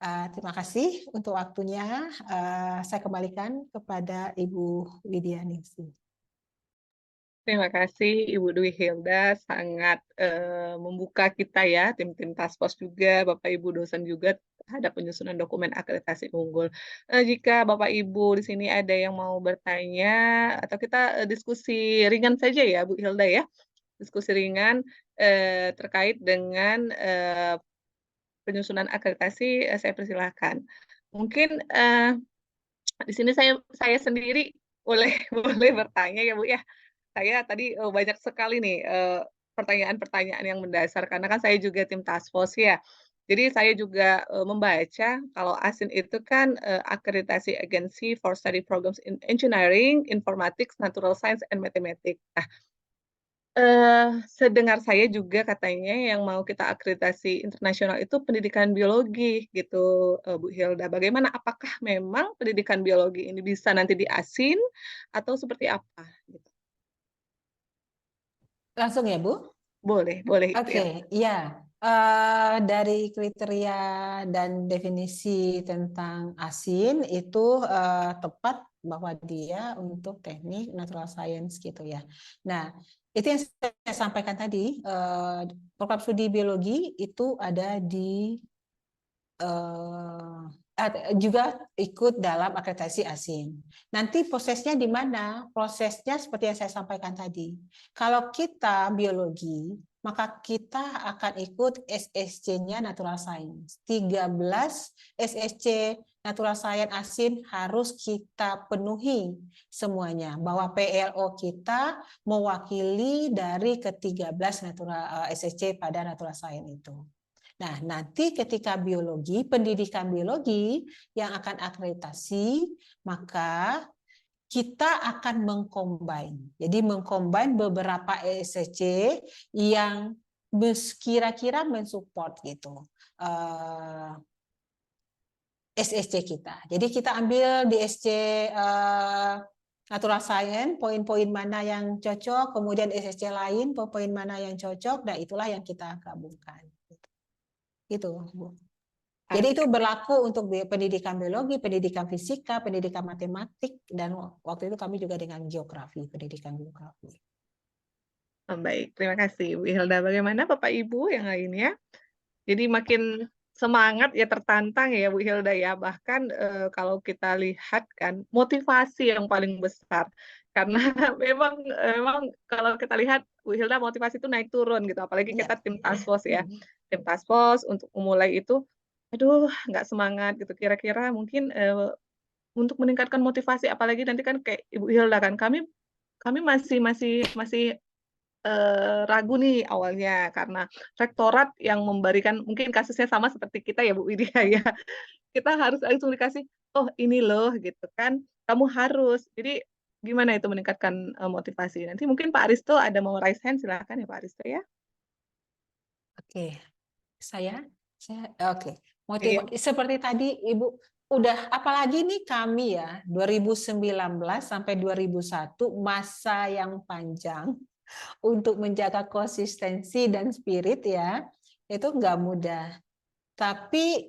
Terima kasih untuk waktunya. Saya kembalikan kepada Ibu Widya Ningsih. Terima kasih Ibu Dwi Hilda, sangat membuka kita ya, tim-tim task force juga, Bapak Ibu dosen juga terhadap penyusunan dokumen akreditasi unggul. Jika Bapak Ibu di sini ada yang mau bertanya, atau kita diskusi ringan saja ya Bu Hilda ya, diskusi ringan terkait dengan penyusunan akreditasi, saya persilahkan. Mungkin di sini saya sendiri boleh bertanya ya Bu ya. Saya tadi banyak sekali nih pertanyaan-pertanyaan yang mendasar karena kan saya juga tim task force ya. Jadi saya juga membaca kalau ASIN itu kan akreditasi Agency for Study Programs in Engineering, Informatics, Natural Science, and Mathematics. Nah, sedengar saya juga katanya yang mau kita akreditasi internasional itu pendidikan biologi gitu, Bu Hilda. Bagaimana? Apakah memang pendidikan biologi ini bisa nanti di ASIN atau seperti apa? Gitu. Langsung ya, Bu? Boleh. Oke, ya. Dari kriteria dan definisi tentang ASIN itu tepat bahwa dia untuk teknik natural science gitu ya. Nah, Itu yang saya sampaikan tadi, program studi biologi itu ada di juga ikut dalam akreditasi asing. Nanti prosesnya di mana? Prosesnya seperti yang saya sampaikan tadi. Kalau kita biologi, maka kita akan ikut SSC-nya Natural Science. 13 SSC Natural Science asing harus kita penuhi semuanya. Bahwa PLO kita mewakili dari ke-13 SSC pada Natural Science itu. Nah, nanti ketika biologi, pendidikan biologi yang akan akreditasi, maka kita akan mengcombine. Jadi mengcombine beberapa ESC yang kira-kira mensupport gitu SSC kita. Jadi kita ambil di SC Natural Science, poin-poin mana yang cocok, kemudian SSC lain, poin mana yang cocok, dan itulah yang kita gabungkan. Gitu, Bu. Jadi itu berlaku untuk pendidikan biologi, pendidikan fisika, pendidikan matematik, dan waktu itu kami juga dengan geografi, pendidikan geografi. Baik, terima kasih Bu Hilda. Bagaimana Bapak Ibu yang lainnya? Jadi makin semangat ya, tertantang ya Bu Hilda ya. Bahkan kalau kita lihat kan motivasi yang paling besar. Karena memang kalau kita lihat Bu Hilda motivasi itu naik turun gitu. Apalagi kita tim task force ya. Tim task force untuk memulai itu, aduh nggak semangat gitu. Kira-kira mungkin untuk meningkatkan motivasi, apalagi nanti kan kayak Ibu Hilda kan, kami masih ragu nih awalnya karena rektorat yang memberikan, mungkin kasusnya sama seperti kita ya Bu Widya ya. Kita harus langsung dikasih, oh ini loh gitu kan, kamu harus. Jadi gimana itu meningkatkan motivasi? Nanti mungkin Pak Aristo ada mau raise hand, silakan ya Pak Aristo ya. Oke, saya oke. Iya. Seperti tadi Ibu udah, apalagi nih kami ya 2019 sampai 2001 masa yang panjang untuk menjaga konsistensi dan spirit ya, itu nggak mudah. Tapi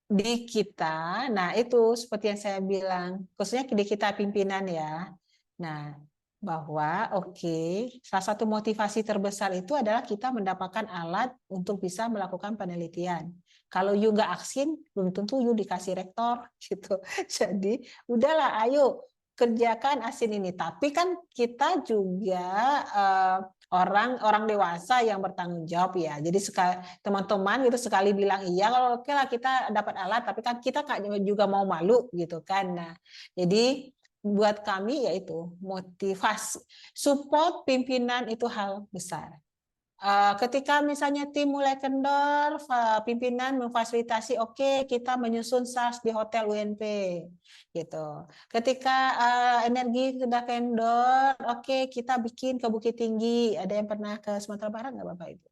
di kita, nah itu seperti yang saya bilang, khususnya di kita pimpinan ya. Nah, bahwa salah satu motivasi terbesar itu adalah kita mendapatkan alat untuk bisa melakukan penelitian. Kalau you nggak aksin, belum tentu you dikasih rektor gitu. Jadi udahlah, ayo kerjakan asin ini. Tapi kan kita juga orang dewasa yang bertanggung jawab ya. Jadi teman-teman gitu sekali bilang iya, kalau oke lah kita dapat alat, tapi kan kita juga mau malu gitu kan. Nah, jadi buat kami yaitu motivasi, support pimpinan itu hal besar. Ketika misalnya tim mulai kendor, pimpinan memfasilitasi, oke, kita menyusun SARS di hotel UNP, gitu. Ketika energi sudah kendor, oke, kita bikin ke Bukit Tinggi. Ada yang pernah ke Sumatera Barat nggak Bapak Ibu?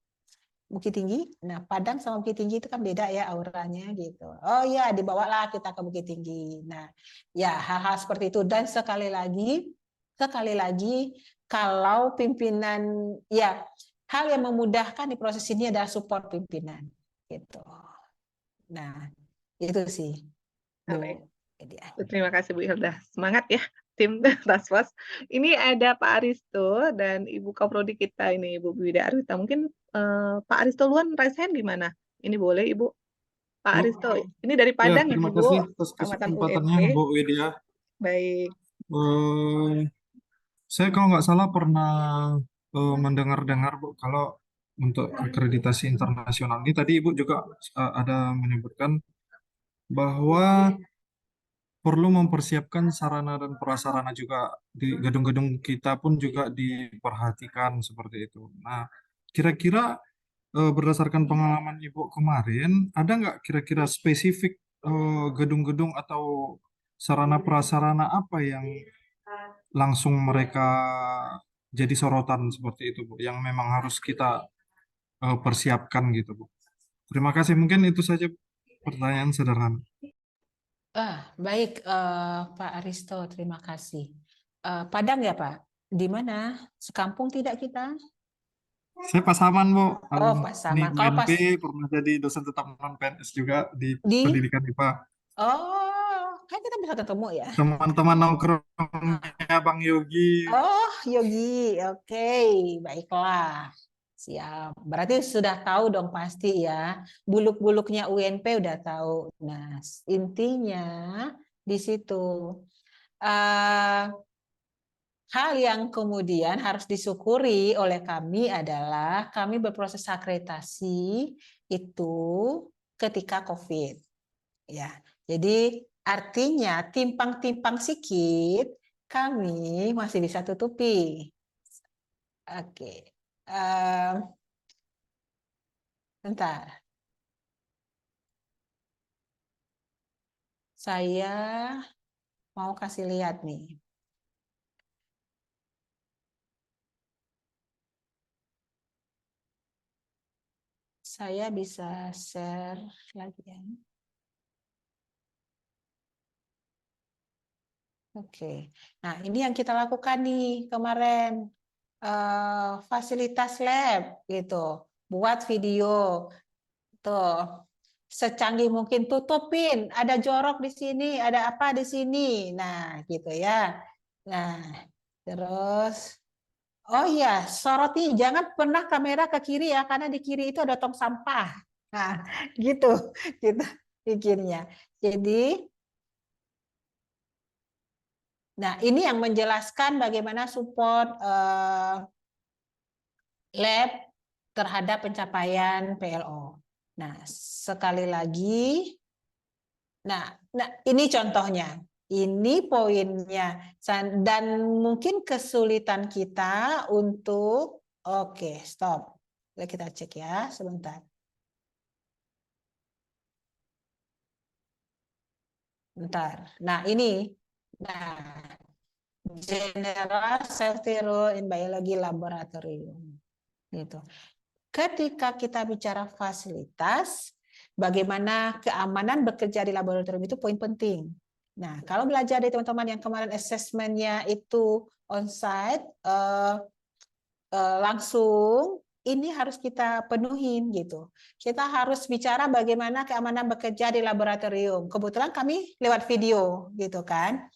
Bukit Tinggi, nah Padang sama Bukit Tinggi itu kan beda ya auranya gitu. Oh ya, dibawalah kita ke Bukit Tinggi. Nah, ya hal-hal seperti itu. Dan sekali lagi, kalau pimpinan ya, hal yang memudahkan di proses ini adalah support pimpinan gitu. Nah, itu sih Bu. Terima kasih Bu Hilda. Semangat ya tim task force. Ini ada Pak Aristo dan Ibu Kaprodi kita ini, Ibu Widya Arwita. Mungkin Pak Aristo luan raise hand gimana? Ini boleh Ibu. Pak Aristo, ini dari Padang ya, terima Bu. kasih atas Kecamatan kesempatannya UNP. Bu Widya. Baik. Saya kalau nggak salah pernah mendengar-dengar Bu, kalau untuk akreditasi internasional ini tadi Ibu juga ada menyebutkan bahwa perlu mempersiapkan sarana dan prasarana juga di gedung-gedung kita pun juga diperhatikan seperti itu. Nah, kira-kira berdasarkan pengalaman Ibu kemarin, ada nggak kira-kira spesifik gedung-gedung atau sarana prasarana apa yang langsung mereka jadi sorotan seperti itu, Bu, yang memang harus kita persiapkan gitu, Bu. Terima kasih. Mungkin itu saja pertanyaan sederhana. Baik, Pak Aristo, terima kasih. Padang ya Pak? Di mana? Sekampung tidak kita? Saya Pasaman, Bu. Pasaman. Kalau UNP pernah jadi dosen tetap non PNS juga di pendidikan IPA. kan kita bisa ketemu ya. Teman-teman nongkrongnya Bang Yogi. Oh, Yogi, oke, baiklah. Siap. Berarti sudah tahu dong pasti ya. Buluk-buluknya UNP udah tahu. Nah, intinya di situ. Hal yang kemudian harus disyukuri oleh kami adalah kami berproses akreditasi itu ketika COVID. Ya, jadi artinya timpang-timpang sikit kami masih bisa tutupi. Oke, bentar. Saya mau kasih lihat nih. Saya bisa share lagi ya. Oke, nah ini yang kita lakukan nih kemarin, fasilitas lab gitu, buat video tuh secanggih mungkin, tutupin ada jorok di sini, ada apa di sini, nah gitu ya. Nah terus, oh iya, soroti jangan pernah kamera ke kiri ya, karena di kiri itu ada tong sampah. Nah gitu, gitu bikinnya. Jadi nah, ini yang menjelaskan bagaimana support lab terhadap pencapaian PLO. Nah, sekali lagi, nah ini contohnya, ini poinnya, dan mungkin kesulitan kita untuk, oke, stop, kita cek ya, sebentar. Bentar. Nah, ini, nah, General Safety Rule in Biology Laboratorium. Gitu. Ketika kita bicara fasilitas, bagaimana keamanan bekerja di laboratorium itu poin penting. Nah, kalau belajar dari teman-teman yang kemarin assessment-nya itu on-site, langsung, ini harus kita penuhin gitu. Kita harus bicara bagaimana keamanan bekerja di laboratorium. Kebetulan kami lewat video gitu kan.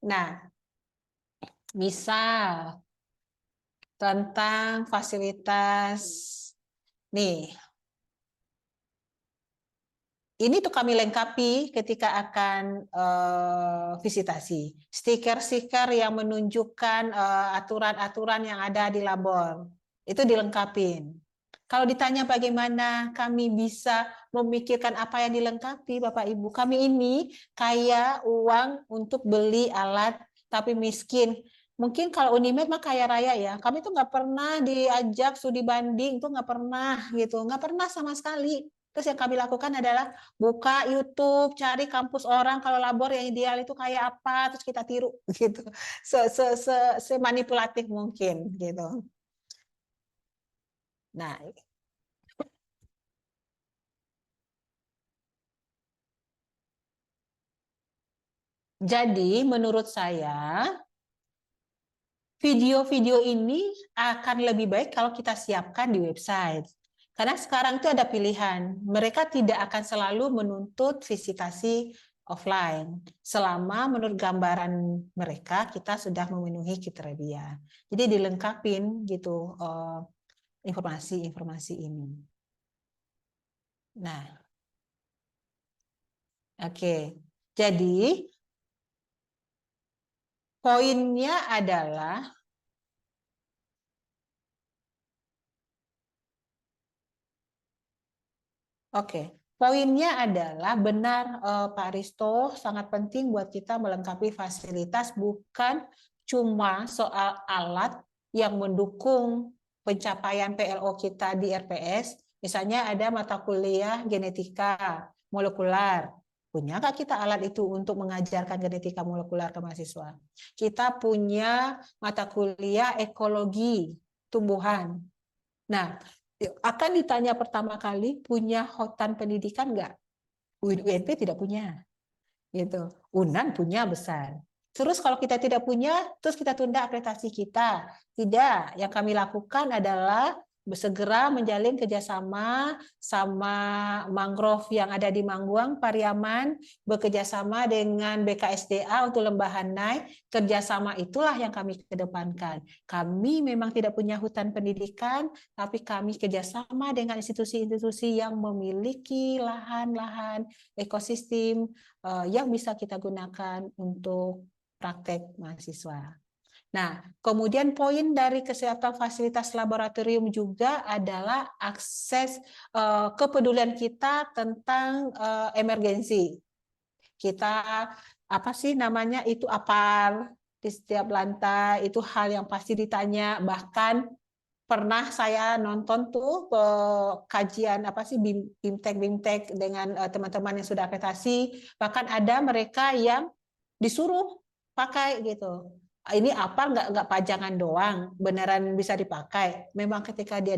Nah, misal tentang fasilitas nih, ini tuh kami lengkapi ketika akan visitasi. Stiker-stiker yang menunjukkan aturan-aturan yang ada di labor. Itu dilengkapin. Kalau ditanya bagaimana kami bisa memikirkan apa yang dilengkapi, Bapak Ibu, kami ini kaya uang untuk beli alat, tapi miskin. Mungkin kalau Unimed mah kaya raya ya. Kami tuh nggak pernah diajak studi banding, tuh nggak pernah gitu, nggak pernah sama sekali. Terus yang kami lakukan adalah buka YouTube, cari kampus orang kalau labor yang ideal itu kayak apa, terus kita tiru gitu. Semanipulatif mungkin gitu. Nah, jadi menurut saya video-video ini akan lebih baik kalau kita siapkan di website. Karena sekarang itu ada pilihan. Mereka tidak akan selalu menuntut visitasi offline. Selama menurut gambaran mereka, kita sudah memenuhi kriteria. Jadi dilengkapin gitu informasi-informasi ini. Nah, oke. Jadi poinnya adalah poinnya adalah benar Pak Risto, sangat penting buat kita melengkapi fasilitas, bukan cuma soal alat yang mendukung pencapaian PLO kita di RPS. Misalnya ada mata kuliah genetika molekular. Punya nggak kita alat itu untuk mengajarkan genetika molekular ke mahasiswa? Kita punya mata kuliah ekologi tumbuhan. Nah, akan ditanya pertama kali, punya hotan pendidikan nggak? UNP tidak punya, gitu. UNAN punya besar. Terus kalau kita tidak punya, terus kita tunda akreditasi kita. Tidak, yang kami lakukan adalah segera menjalin kerjasama sama mangrove yang ada di Mangguang, Pariaman, bekerjasama dengan BKSDA untuk Lembah Hanai. Kerjasama itulah yang kami kedepankan. Kami memang tidak punya hutan pendidikan, tapi kami kerjasama dengan institusi-institusi yang memiliki lahan-lahan ekosistem yang bisa kita gunakan untuk praktek mahasiswa. Nah, kemudian poin dari kesiapan fasilitas laboratorium juga adalah akses kepedulian kita tentang emergensi. Kita apa sih namanya itu APAR di setiap lantai, itu hal yang pasti ditanya. Bahkan pernah saya nonton tuh kajian apa sih BIMTEK dengan teman-teman yang sudah akreditasi, bahkan ada mereka yang disuruh pakai gitu. Ini apa nggak pajangan doang, beneran bisa dipakai. Memang ketika dia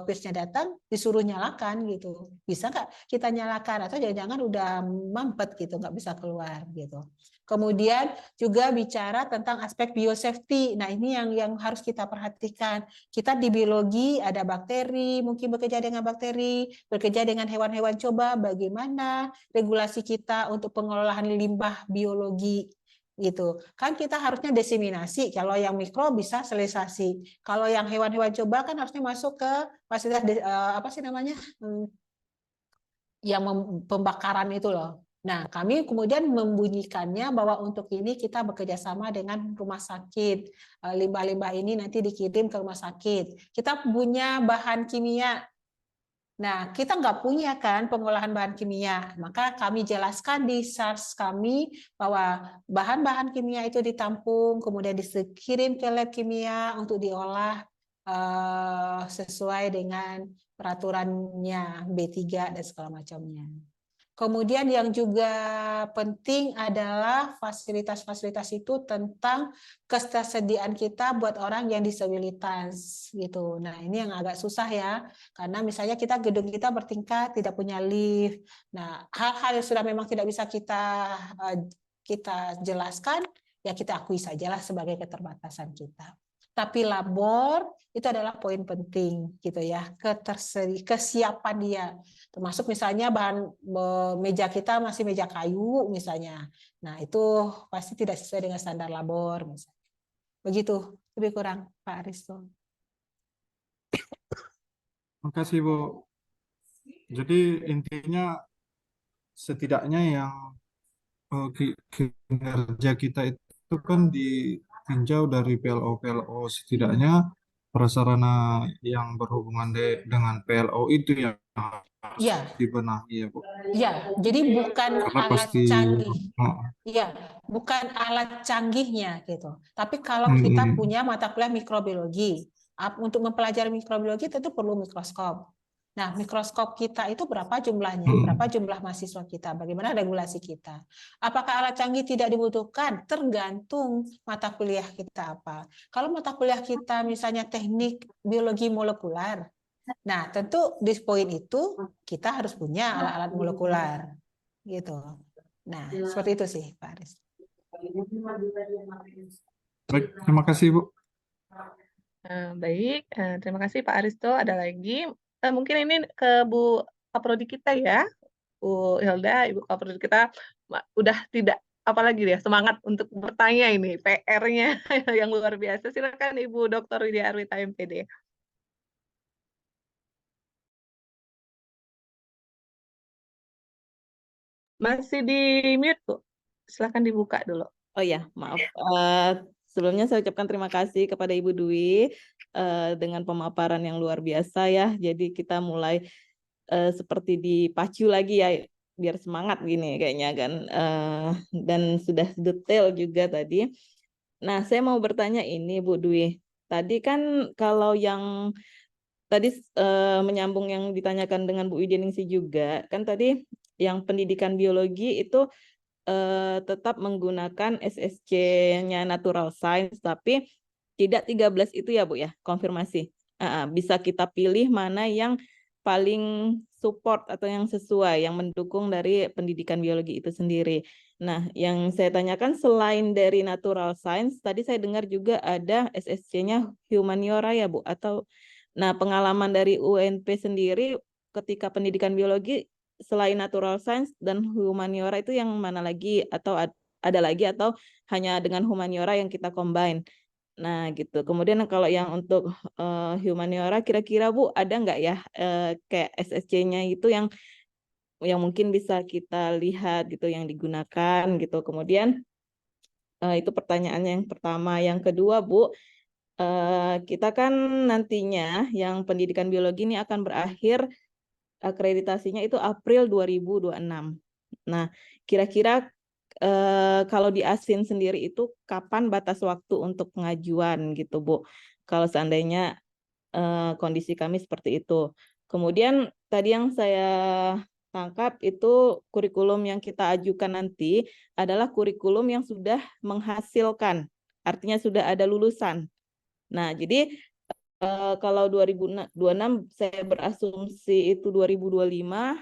PIRS-nya datang disuruh nyalakan gitu. Bisa nggak kita nyalakan, atau jangan-jangan udah mampet gitu, nggak bisa keluar gitu. Kemudian juga bicara tentang aspek biosafety. Nah, ini yang harus kita perhatikan. Kita di biologi ada bakteri, mungkin bekerja dengan bakteri, bekerja dengan hewan-hewan, coba bagaimana regulasi kita untuk pengelolaan limbah biologi gitu. Kan kita harusnya diseminasi, kalau yang mikro bisa sterilisasi. Kalau yang hewan-hewan coba kan harusnya masuk ke fasilitas apa sih namanya? Yang pembakaran itu loh. Nah, kami kemudian membunyikannya bahwa untuk ini kita bekerja sama dengan rumah sakit. Limbah-limbah ini nanti dikirim ke rumah sakit. Kita punya bahan kimia. Nah, kita nggak punya kan pengolahan bahan kimia. Maka kami jelaskan di SARS kami bahwa bahan-bahan kimia itu ditampung, kemudian dikirim ke lab kimia untuk diolah sesuai dengan peraturannya B3 dan segala macamnya. Kemudian yang juga penting adalah fasilitas-fasilitas itu tentang ketersediaan kita buat orang yang disabilitas gitu. Nah, ini yang agak susah ya, karena misalnya gedung kita bertingkat, tidak punya lift. Nah, hal-hal yang sudah memang tidak bisa kita jelaskan, ya kita akui sajalah sebagai keterbatasan kita. Tapi labor itu adalah poin penting gitu ya, kesiapan dia. Termasuk misalnya bahan meja kita masih meja kayu misalnya. Nah, itu pasti tidak sesuai dengan standar labor misalnya. Begitu, lebih kurang Pak Aristo. Terima kasih, Bu. Jadi intinya setidaknya yang kinerja kita itu kan ditinjau dari PLO setidaknya prasarana yang berhubungan dengan PLO itu yang harus Ya, dibenahi ya, Bu. ya, jadi bukan Karena alat pasti canggih. Iya, bukan alat canggihnya gitu. Tapi kalau kita punya mata kuliah mikrobiologi, untuk mempelajari mikrobiologi tentu perlu mikroskop. Nah, mikroskop kita itu berapa jumlahnya? Berapa jumlah mahasiswa kita? Bagaimana regulasi kita? Apakah alat canggih tidak dibutuhkan? Tergantung mata kuliah kita apa. Kalau mata kuliah kita misalnya teknik biologi molekular, nah tentu di poin itu kita harus punya alat-alat molekular gitu. Nah, seperti itu sih, Pak Aris. Baik, terima kasih, Bu. Baik, terima kasih Pak Aristo. Ada lagi, mungkin ini ke Bu Kaprodi kita ya, Bu Hilda, Ibu Kaprodi kita udah tidak apalagi ya semangat untuk bertanya ini PR-nya yang luar biasa. Silakan Ibu Dr. Widya Arwita MPD. Masih di mute, Bu. Silakan dibuka dulu. Oh ya, maaf. Sebelumnya saya ucapkan terima kasih kepada Ibu Dwi dengan pemaparan yang luar biasa ya. Jadi kita mulai seperti dipacu lagi ya, biar semangat gini kayaknya kan. Dan sudah detail juga tadi. Nah, saya mau bertanya ini Bu Dwi. Tadi kan kalau yang tadi menyambung yang ditanyakan dengan Bu Widyaningsih juga, kan tadi yang pendidikan biologi itu tetap menggunakan SSC-nya Natural Science, tapi tidak 13 itu ya Bu ya, konfirmasi. Bisa kita pilih mana yang paling support atau yang sesuai, yang mendukung dari pendidikan biologi itu sendiri. Nah, yang saya tanyakan selain dari Natural Science, tadi saya dengar juga ada SSC-nya Humaniora ya Bu, atau Nah, pengalaman dari UNP sendiri ketika pendidikan biologi selain natural science dan humaniora itu yang mana lagi, atau ada lagi, atau hanya dengan humaniora yang kita combine? Nah, gitu. Kemudian kalau yang untuk humaniora, kira-kira Bu ada nggak ya kayak SSC-nya itu yang mungkin bisa kita lihat gitu, yang digunakan gitu. Kemudian itu pertanyaannya yang pertama. Yang kedua, Bu, kita kan nantinya yang pendidikan biologi ini akan berakhir akreditasinya itu April 2026. Nah, kira-kira kalau di ASIN sendiri itu kapan batas waktu untuk pengajuan gitu, Bu? Kalau seandainya kondisi kami seperti itu. Kemudian tadi yang saya tangkap itu kurikulum yang kita ajukan nanti adalah kurikulum yang sudah menghasilkan, artinya sudah ada lulusan. Nah, jadi kalau 2026 saya berasumsi itu 2025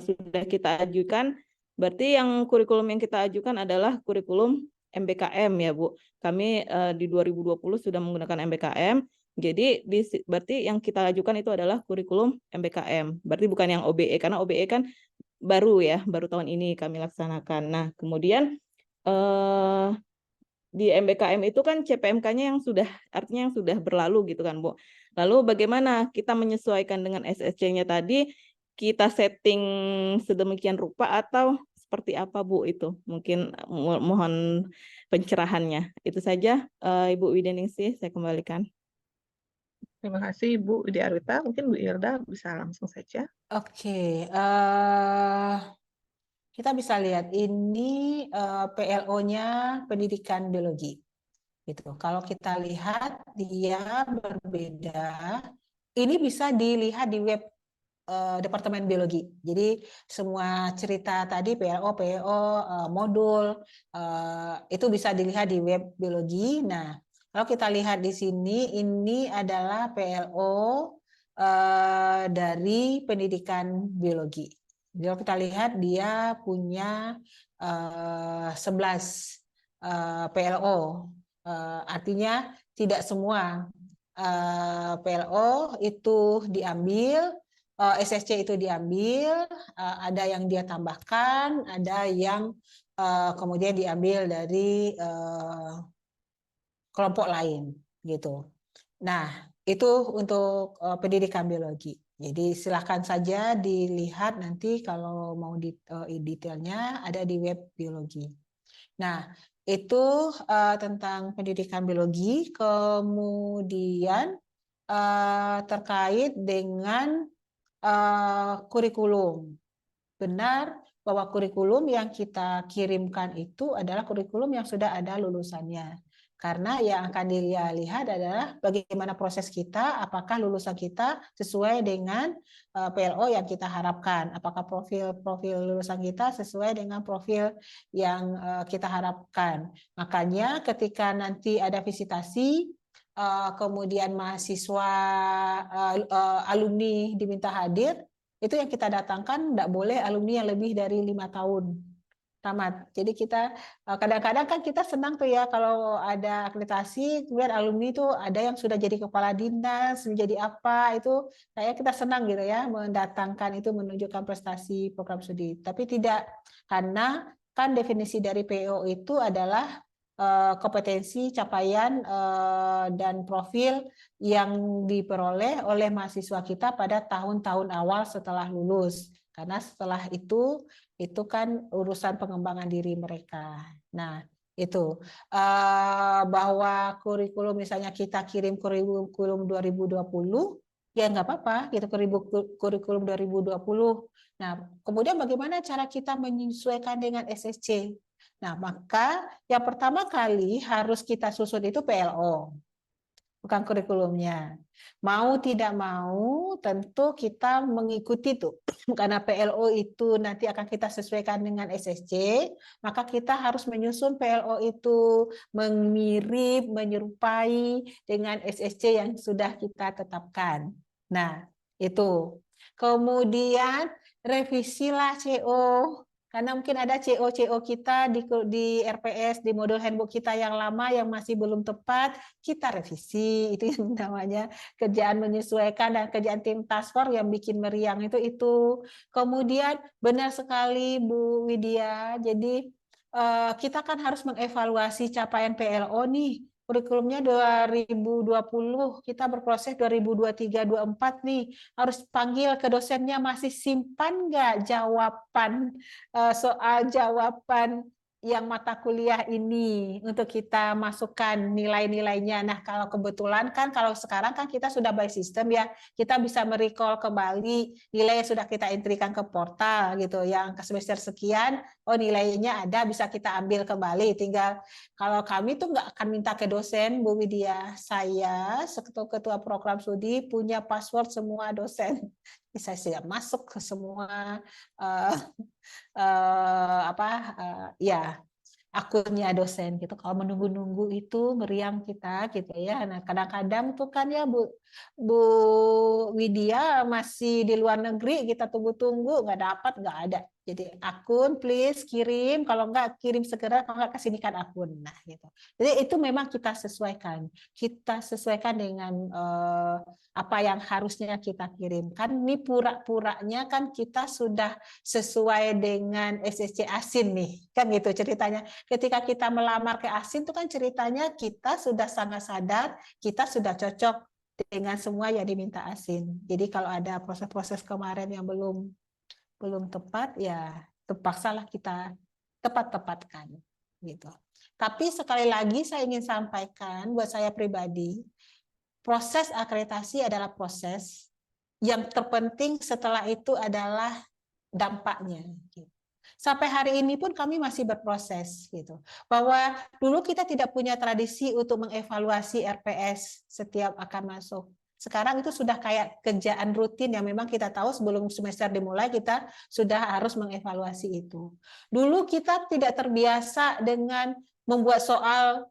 sudah kita ajukan, berarti yang kurikulum yang kita ajukan adalah kurikulum MBKM ya Bu. Kami di 2020 sudah menggunakan MBKM, jadi berarti yang kita ajukan itu adalah kurikulum MBKM. Berarti bukan yang OBE, karena OBE kan baru ya, baru tahun ini kami laksanakan. Nah, kemudian di MBKM itu kan CPMK-nya yang sudah, artinya yang sudah berlalu gitu kan Bu. Lalu bagaimana kita menyesuaikan dengan SSC-nya tadi, kita setting sedemikian rupa atau seperti apa Bu itu? Mungkin mohon pencerahannya. Itu saja Ibu Wideningsih, saya kembalikan. Terima kasih Ibu Widya Arwita. Mungkin Bu Irda bisa langsung saja. Oke, kita bisa lihat ini PLO-nya pendidikan biologi. Gitu. Kalau kita lihat dia berbeda. Ini bisa dilihat di web Departemen Biologi. Jadi semua cerita tadi PLO, PO, modul itu bisa dilihat di web biologi. Nah, kalau kita lihat di sini, ini adalah PLO dari pendidikan biologi. Jadi kalau kita lihat dia punya 11 PLO. Artinya tidak semua PLO itu diambil, SSC itu diambil, ada yang dia tambahkan, ada yang kemudian diambil dari kelompok lain gitu. Nah, itu untuk pendidikan biologi. Jadi silahkan saja dilihat nanti kalau mau detailnya ada di web biologi. Nah, itu tentang pendidikan biologi. Kemudian terkait dengan kurikulum. Benar bahwa kurikulum yang kita kirimkan itu adalah kurikulum yang sudah ada lulusannya. Karena yang akan dilihat adalah bagaimana proses kita, apakah lulusan kita sesuai dengan PLO yang kita harapkan, apakah profil lulusan kita sesuai dengan profil yang kita harapkan. Makanya ketika nanti ada visitasi, kemudian mahasiswa alumni diminta hadir, itu yang kita datangkan tidak boleh alumni yang lebih dari 5 tahun tamat. Jadi kita kadang-kadang kan kita senang tuh ya kalau ada akreditasi, kemudian alumni itu ada yang sudah jadi kepala dinas, menjadi apa, itu kayak kita senang gitu ya mendatangkan itu, menunjukkan prestasi program studi. Tapi tidak, karena kan definisi dari PO itu adalah kompetensi, capaian, dan profil yang diperoleh oleh mahasiswa kita pada tahun-tahun awal setelah lulus. Karena setelah itu kan urusan pengembangan diri mereka. Nah, itu bahwa kurikulum misalnya kita kirim kurikulum 2020, ya nggak apa-apa, kita kurikulum 2020. Nah, kemudian bagaimana cara kita menyesuaikan dengan SSC? Nah, maka yang pertama kali harus kita susun itu PLO, bukan kurikulumnya. Mau tidak mau tentu kita mengikuti tuh, karena PLO itu nanti akan kita sesuaikan dengan SSC, maka kita harus menyusun PLO itu mirip, menyerupai dengan SSC yang sudah kita tetapkan. Nah, itu. Kemudian revisilah CO. Karena mungkin ada CO kita di RPS, di modul handbook kita yang lama yang masih belum tepat, kita revisi. Itu yang namanya kerjaan menyesuaikan, dan kerjaan tim task force yang bikin meriang itu. Kemudian benar sekali Bu Widya, jadi kita kan harus mengevaluasi capaian PLO nih. Kurikulumnya 2020, kita berproses 2023-24 nih. Harus panggil ke dosennya, masih simpan nggak jawaban soal jawaban yang mata kuliah ini untuk kita masukkan nilai-nilainya. Nah, kalau kebetulan kan kalau sekarang kan kita sudah by system ya, kita bisa merecall kembali nilai yang sudah kita entrikan ke portal gitu. Yang ke semester sekian, oh nilainya ada, bisa kita ambil kembali. Tinggal kalau kami tuh nggak akan minta ke dosen, Bu Widya. Saya ketua program studi punya password semua dosen. Saya siap masuk ke semua ya akunnya dosen gitu. Kalau menunggu-nunggu itu meriang kita gitu ya. Nah, kadang-kadang tuh kan ya Bu Widya masih di luar negeri, kita tunggu-tunggu nggak dapat, nggak ada. Jadi akun please kirim, kalau nggak kirim segera, kalau nggak kasihkan akun. Nah, gitu. Jadi itu memang kita sesuaikan. Kita sesuaikan dengan apa yang harusnya kita kirimkan. Ini pura-puranya kan kita sudah sesuai dengan SSC ASIN nih. Kan gitu ceritanya. Ketika kita melamar ke ASIN itu kan ceritanya kita sudah sangat sadar, kita sudah cocok dengan semua yang diminta ASIN. Jadi kalau ada proses-proses kemarin yang belum tepat, ya terpaksalah kita tepat-tepatkan gitu. Tapi sekali lagi saya ingin sampaikan buat saya pribadi, proses akreditasi adalah proses yang terpenting, setelah itu adalah dampaknya. Sampai hari ini pun kami masih berproses gitu. Bahwa dulu kita tidak punya tradisi untuk mengevaluasi RPS setiap akan masuk. Sekarang itu sudah kayak kerjaan rutin yang memang kita tahu sebelum semester dimulai kita sudah harus mengevaluasi itu. Dulu kita tidak terbiasa dengan membuat soal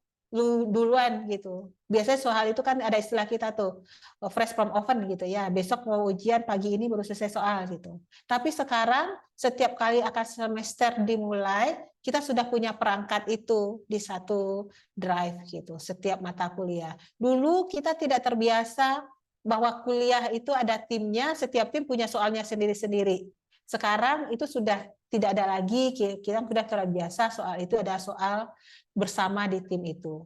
duluan gitu. Biasanya soal itu kan ada istilah kita tuh fresh from oven gitu ya. Besok mau ujian, pagi ini baru selesai soal gitu. Tapi sekarang setiap kali akan semester dimulai, kita sudah punya perangkat itu di satu drive gitu, setiap mata kuliah. Dulu kita tidak terbiasa bahwa kuliah itu ada timnya, setiap tim punya soalnya sendiri-sendiri. Sekarang itu sudah tidak ada lagi, kita sudah terbiasa soal itu ada soal bersama di tim itu.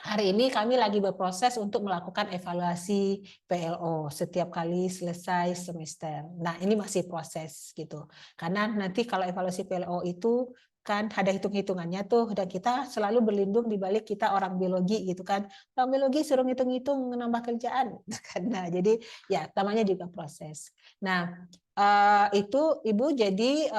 Hari ini kami lagi berproses untuk melakukan evaluasi PLO setiap kali selesai semester. Nah, ini masih proses gitu. Karena nanti kalau evaluasi PLO itu kan ada hitung-hitungannya tuh, dan kita selalu berlindung di balik kita orang biologi gitu kan. Orang biologi suruh ngitung-ngitung menambah kerjaan. Nah, jadi ya namanya juga proses. Nah, itu Ibu jadi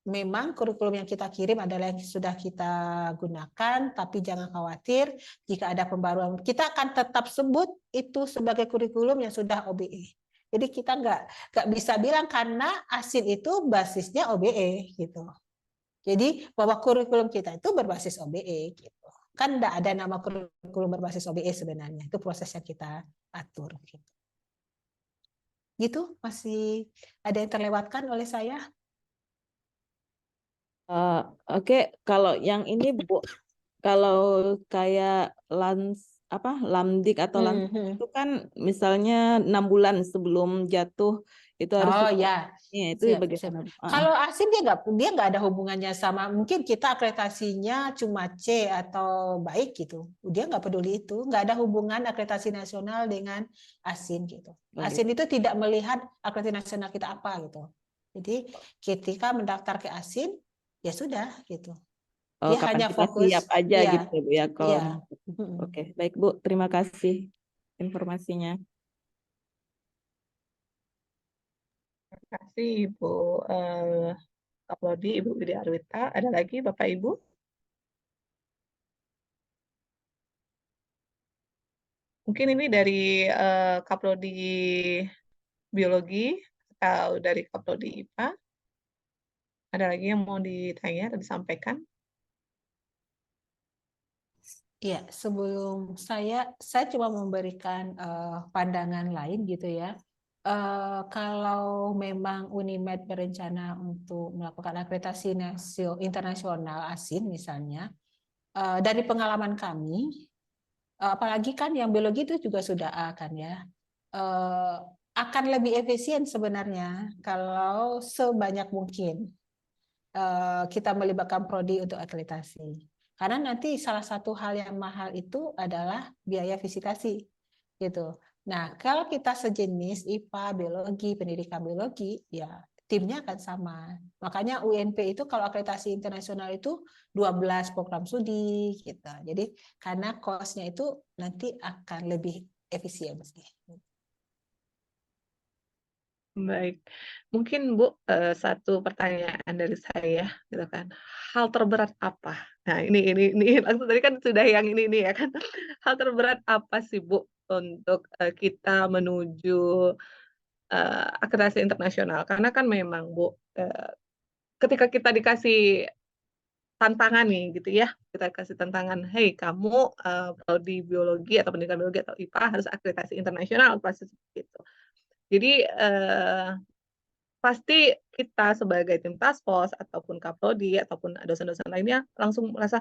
memang kurikulum yang kita kirim adalah yang sudah kita gunakan, tapi jangan khawatir jika ada pembaruan. Kita akan tetap sebut itu sebagai kurikulum yang sudah OBE. Jadi kita nggak bisa bilang karena ASIN itu basisnya OBE gitu. Jadi bahwa kurikulum kita itu berbasis OBE gitu. Kan nggak ada nama kurikulum berbasis OBE sebenarnya. Itu proses yang kita atur. Gitu, masih ada yang terlewatkan oleh saya? Oke, kalau yang ini Bu, kalau kayak lamdik atau itu kan misalnya 6 bulan sebelum jatuh itu harus Ya, itu siap, bagaimana? siap. Kalau ASIN dia nggak ada hubungannya sama, mungkin kita akreditasinya cuma C atau baik gitu, dia nggak peduli itu, nggak ada hubungan akreditasi nasional dengan ASIN gitu. ASIN itu tidak melihat akreditasi nasional kita apa gitu. Jadi ketika mendaftar ke ASIN ya sudah gitu. Dia kapan hanya kita fokus siap aja ya, gitu Bu ya kalau. ya. Oke, baik Bu, terima kasih informasinya. Terima kasih Ibu Kaprodi, Ibu Widya Arwita. Ada lagi Bapak Ibu? Mungkin ini dari Kaprodi Biologi atau dari Kaprodi IPA. Ada lagi yang mau ditanya atau disampaikan? Ya, sebelum saya cuma memberikan pandangan lain gitu ya. kalau memang Unimed berencana untuk melakukan akreditasi internasional ASIN misalnya, dari pengalaman kami, apalagi kan yang biologi itu juga sudah A kan ya, akan lebih efisien sebenarnya kalau sebanyak mungkin kita melibatkan prodi untuk akreditasi. Karena nanti salah satu hal yang mahal itu adalah biaya visitasi gitu. Nah, kalau kita sejenis IPA, biologi, pendidikan biologi, ya timnya akan sama. Makanya UNP itu kalau akreditasi internasional itu 12 program studi gitu. Jadi karena cost-nya itu nanti akan lebih efisien sih. Baik, mungkin Bu, satu pertanyaan dari saya, gitu kan. Hal terberat apa? Nah, ini langsung tadi kan sudah yang ini ya kan. Hal terberat apa sih Bu untuk kita menuju akreditasi internasional? Karena kan memang Bu, ketika kita dikasih tantangan nih gitu ya, kita kasih tantangan, hey kamu prodi biologi atau pendidikan biologi atau IPA harus akreditasi internasional pasti seperti itu. Jadi pasti kita sebagai tim task force ataupun kaprodi ataupun dosen-dosen lainnya langsung merasa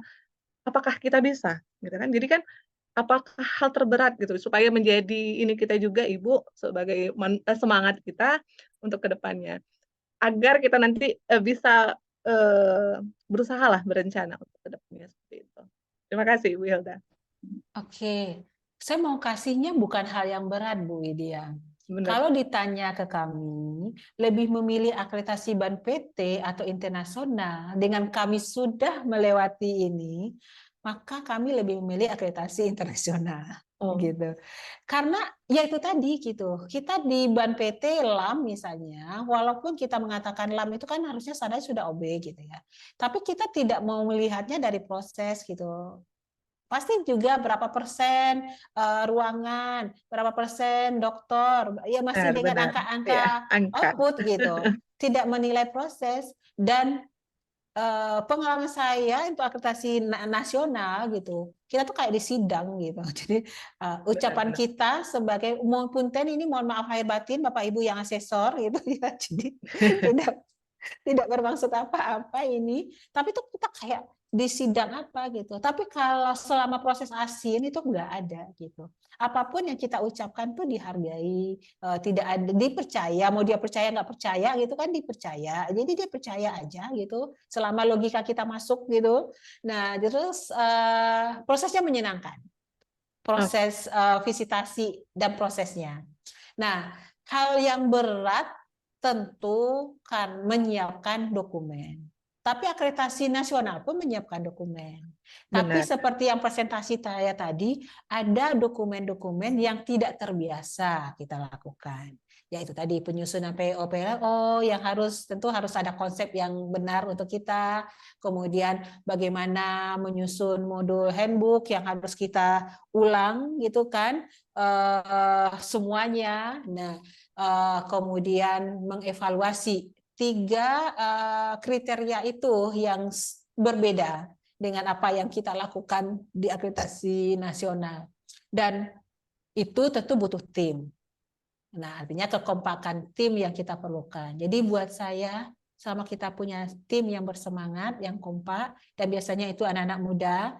apakah kita bisa gitu kan. Jadi kan apakah hal terberat gitu supaya menjadi ini kita juga Ibu sebagai semangat kita untuk kedepannya agar kita nanti bisa berusaha lah berencana untuk kedepannya seperti itu. Terima kasih Bu Hilda. Oke, saya mau kasihnya bukan hal yang berat Bu Widya. Benar. Kalau ditanya ke kami, lebih memilih akreditasi BAN PT atau internasional, dengan kami sudah melewati ini, maka kami lebih memilih akreditasi internasional. Gitu. Karena ya itu tadi gitu. Kita di BAN PT LAM misalnya, walaupun kita mengatakan LAM itu kan harusnya standar sudah OB gitu ya. Tapi kita tidak mau melihatnya dari proses gitu. Pasti juga berapa persen ruangan, berapa persen dokter, ya masih dengan angka-angka output gitu, tidak menilai proses. Dan pengalaman saya untuk akreditasi nasional gitu, kita tuh kayak di sidang gitu. Jadi ucapan kita sebagai punten ini mohon maaf lahir batin Bapak Ibu yang asesor gitu ya, jadi tidak bermaksud apa-apa ini, tapi itu kita kayak di sidang apa gitu. Tapi kalau selama proses ASIN itu nggak ada gitu. Apapun yang kita ucapkan tuh dihargai, tidak ada dipercaya. Mau dia percaya nggak percaya gitu kan dipercaya. Jadi dia percaya aja gitu. Selama logika kita masuk gitu. Nah terus prosesnya menyenangkan. Proses visitasi dan prosesnya. Nah hal yang berat tentu kan menyiapkan dokumen. Tapi akreditasi nasional pun menyiapkan dokumen. Tapi seperti yang presentasi saya tadi, ada dokumen-dokumen yang tidak terbiasa kita lakukan. Yaitu tadi penyusunan PO, PLO yang tentu harus ada konsep yang benar untuk kita. Kemudian bagaimana menyusun modul handbook yang harus kita ulang gitu kan semuanya. Nah, kemudian mengevaluasi 3 kriteria itu yang berbeda dengan apa yang kita lakukan di akreditasi nasional. Dan itu tentu butuh tim. Nah, artinya kekompakan tim yang kita perlukan. Jadi buat saya, selama kita punya tim yang bersemangat, yang kompak, dan biasanya itu anak-anak muda,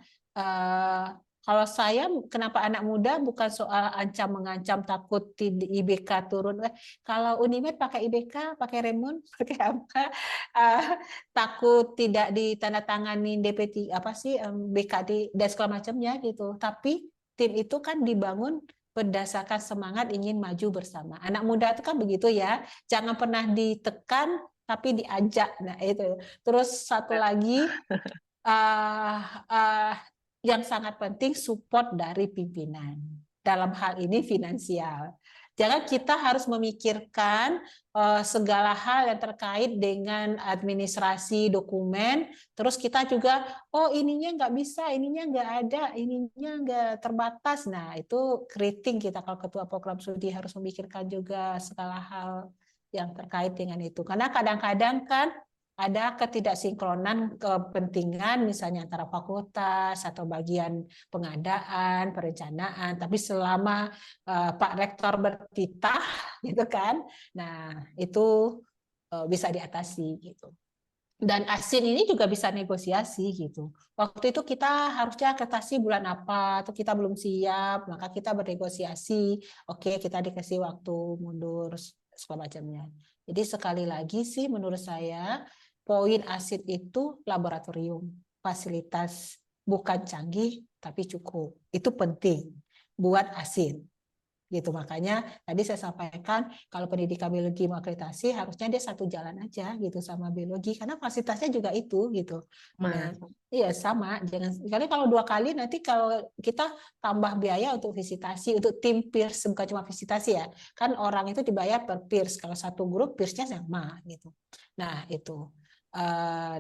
kalau saya, kenapa anak muda bukan soal ancam-mengancam takut IBK turun. Kalau Unimed pakai IBK, pakai Remon, pakai apa? Takut tidak ditandatangani DP apa sih BKD dan segala macamnya gitu. Tapi tim itu kan dibangun berdasarkan semangat ingin maju bersama. Anak muda itu kan begitu ya. Jangan pernah ditekan tapi diajak. Nah itu. Terus satu lagi yang sangat penting support dari pimpinan. Dalam hal ini finansial. Jangan kita harus memikirkan segala hal yang terkait dengan administrasi dokumen, terus kita juga, oh ininya nggak bisa, ininya nggak ada, ininya nggak terbatas. Nah itu keriting kita kalau ketua program studi harus memikirkan juga segala hal yang terkait dengan itu. Karena kadang-kadang kan ada ketidaksinkronan kepentingan misalnya antara fakultas atau bagian pengadaan, perencanaan, tapi selama Pak Rektor bertitah gitu kan, nah itu bisa diatasi gitu. Dan ASIN ini juga bisa negosiasi gitu. Waktu itu kita harusnya akreditasi bulan apa, atau kita belum siap, maka kita bernegosiasi, oke kita dikasih waktu mundur segala macamnya. Jadi sekali lagi sih menurut saya poin ASIN itu laboratorium, fasilitas bukan canggih tapi cukup. Itu penting buat ASIN. Gitu, makanya tadi saya sampaikan kalau pendidikan biologi mau akreditasi harusnya dia satu jalan aja gitu sama biologi karena fasilitasnya juga itu gitu. Nah, iya sama, jangan sekali kalau 2 kali nanti kalau kita tambah biaya untuk visitasi untuk tim peers, bukan cuma visitasi ya, kan orang itu dibayar per peers, kalau satu grup peersnya sama gitu. Nah itu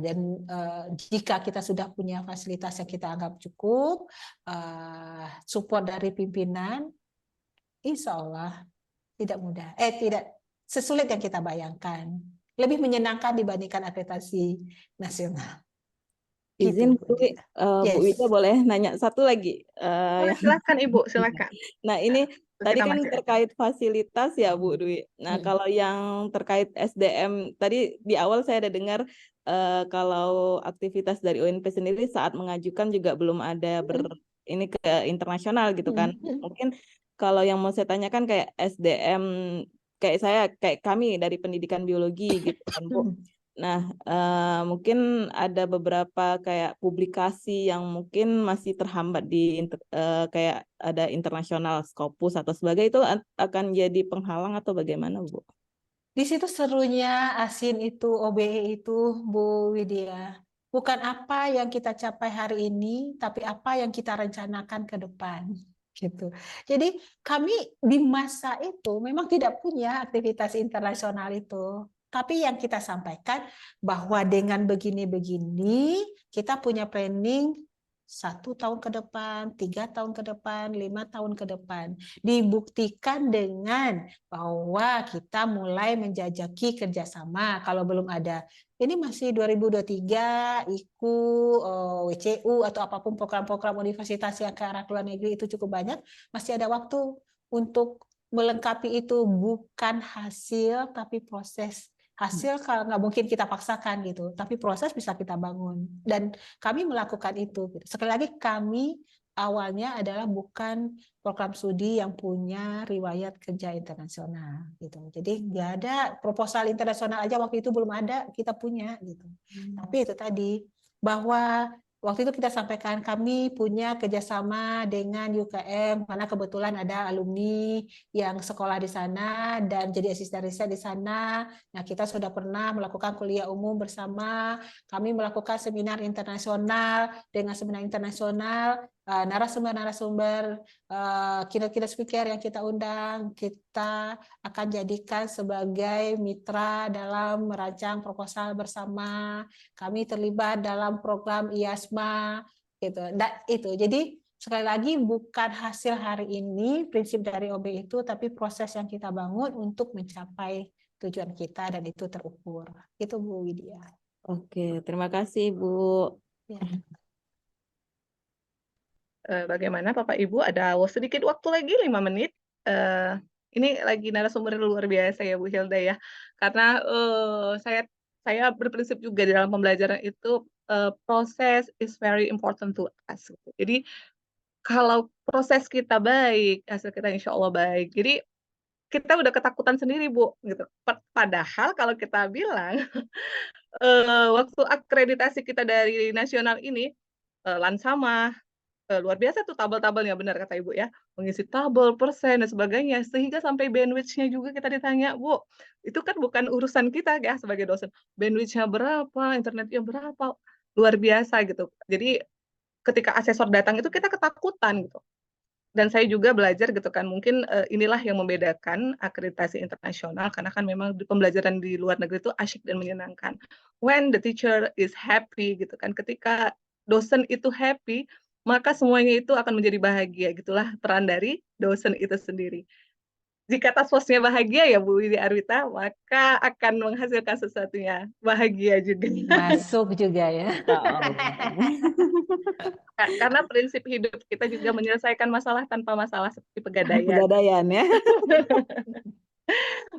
dan jika kita sudah punya fasilitas yang kita anggap cukup, support dari pimpinan, insya Allah tidak mudah, tidak sesulit yang kita bayangkan, lebih menyenangkan dibandingkan akreditasi nasional. Izin Gitu, Bu, Bu yes. Wida boleh nanya satu lagi? Silakan Ibu, silakan. Nah ini tadi Kita kan masih terkait fasilitas ya Bu Dwi. Nah kalau yang terkait SDM tadi di awal saya ada dengar kalau aktivitas dari UNP sendiri saat mengajukan juga belum ada ini ke internasional gitu kan. Mungkin kalau yang mau saya tanyakan kayak SDM kayak kami dari pendidikan biologi gitu kan Bu. Nah, mungkin ada beberapa kayak publikasi yang mungkin masih terhambat di kayak ada internasional Scopus atau sebagainya, itu akan jadi penghalang atau bagaimana, Bu? Di situ serunya ASIN itu, OBE itu, Bu Widya. Bukan apa yang kita capai hari ini, tapi apa yang kita rencanakan ke depan. Gitu. Jadi kami di masa itu memang tidak punya aktivitas internasional itu. Tapi yang kita sampaikan bahwa dengan begini-begini kita punya planning 1 tahun ke depan, 3 tahun ke depan, 5 tahun ke depan. Dibuktikan dengan bahwa kita mulai menjajaki kerjasama. Kalau belum ada, ini masih 2023, IKU, WCU, atau apapun program-program universitas yang ke arah luar negeri itu cukup banyak, masih ada waktu untuk melengkapi itu, bukan hasil tapi proses. Hasil kalau nggak mungkin kita paksakan gitu, tapi proses bisa kita bangun. Dan kami melakukan itu. Sekali lagi kami awalnya adalah bukan program studi yang punya riwayat kerja internasional gitu. Jadi nggak ada proposal internasional aja waktu itu belum ada, kita punya gitu. Tapi itu tadi bahwa waktu itu kita sampaikan kami punya kerjasama dengan UKM karena kebetulan ada alumni yang sekolah di sana dan jadi asisten riset di sana. Nah, kita sudah pernah melakukan kuliah umum bersama. Kami melakukan seminar internasional. Dengan seminar internasional, narasumber-narasumber, kira-kira speaker yang kita undang, kita akan jadikan sebagai mitra dalam merancang proposal bersama. Kami terlibat dalam program IASMA gitu. Itu. Jadi sekali lagi bukan hasil hari ini prinsip dari OB itu, tapi proses yang kita bangun untuk mencapai tujuan kita dan itu terukur. Itu Bu Widya. Oke, terima kasih Bu. Ya. Bagaimana Bapak Ibu? Ada sedikit waktu lagi 5 menit. Ini lagi narasumber luar biasa ya Bu Hilda ya. Karena saya berprinsip juga di dalam pembelajaran itu proses is very important to us. Jadi kalau proses kita baik, hasil kita insya Allah baik. Jadi kita udah ketakutan sendiri Bu. Gitu. Padahal kalau kita bilang waktu akreditasi kita dari nasional ini Lansama luar biasa tuh tabel-tabelnya, benar kata Ibu ya, mengisi tabel, persen, dan sebagainya, sehingga sampai bandwidth-nya juga kita ditanya, Bu, itu kan bukan urusan kita ya sebagai dosen, bandwidth-nya berapa, internetnya berapa, luar biasa gitu. Jadi ketika asesor datang itu kita ketakutan gitu. Dan saya juga belajar gitu kan, mungkin inilah yang membedakan akreditasi internasional, karena kan memang pembelajaran di luar negeri itu asyik dan menyenangkan. When the teacher is happy gitu kan, ketika dosen itu happy, maka semuanya itu akan menjadi bahagia, gitulah peran dari dosen itu sendiri. Jika taskforce-nya bahagia ya Bu Widya Arwita, maka akan menghasilkan sesuatunya bahagia juga. Masuk juga ya. Karena prinsip hidup kita juga menyelesaikan masalah tanpa masalah seperti pegadaian. Pegadaian ya.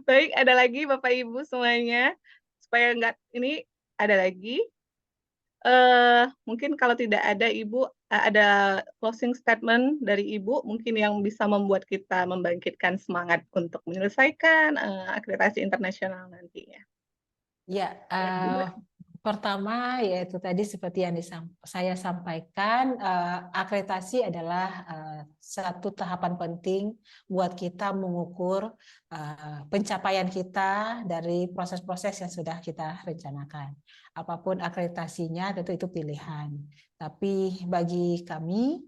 Baik, ada lagi Bapak Ibu semuanya. Supaya enggak ini ada lagi. Mungkin kalau tidak ada Ibu, ada closing statement dari Ibu mungkin yang bisa membuat kita membangkitkan semangat untuk menyelesaikan akreditasi internasional nantinya. Ya, pertama yaitu tadi seperti yang saya sampaikan, akreditasi adalah satu tahapan penting buat kita mengukur pencapaian kita dari proses-proses yang sudah kita rencanakan. Apapun akreditasinya tentu itu pilihan. Tapi bagi kami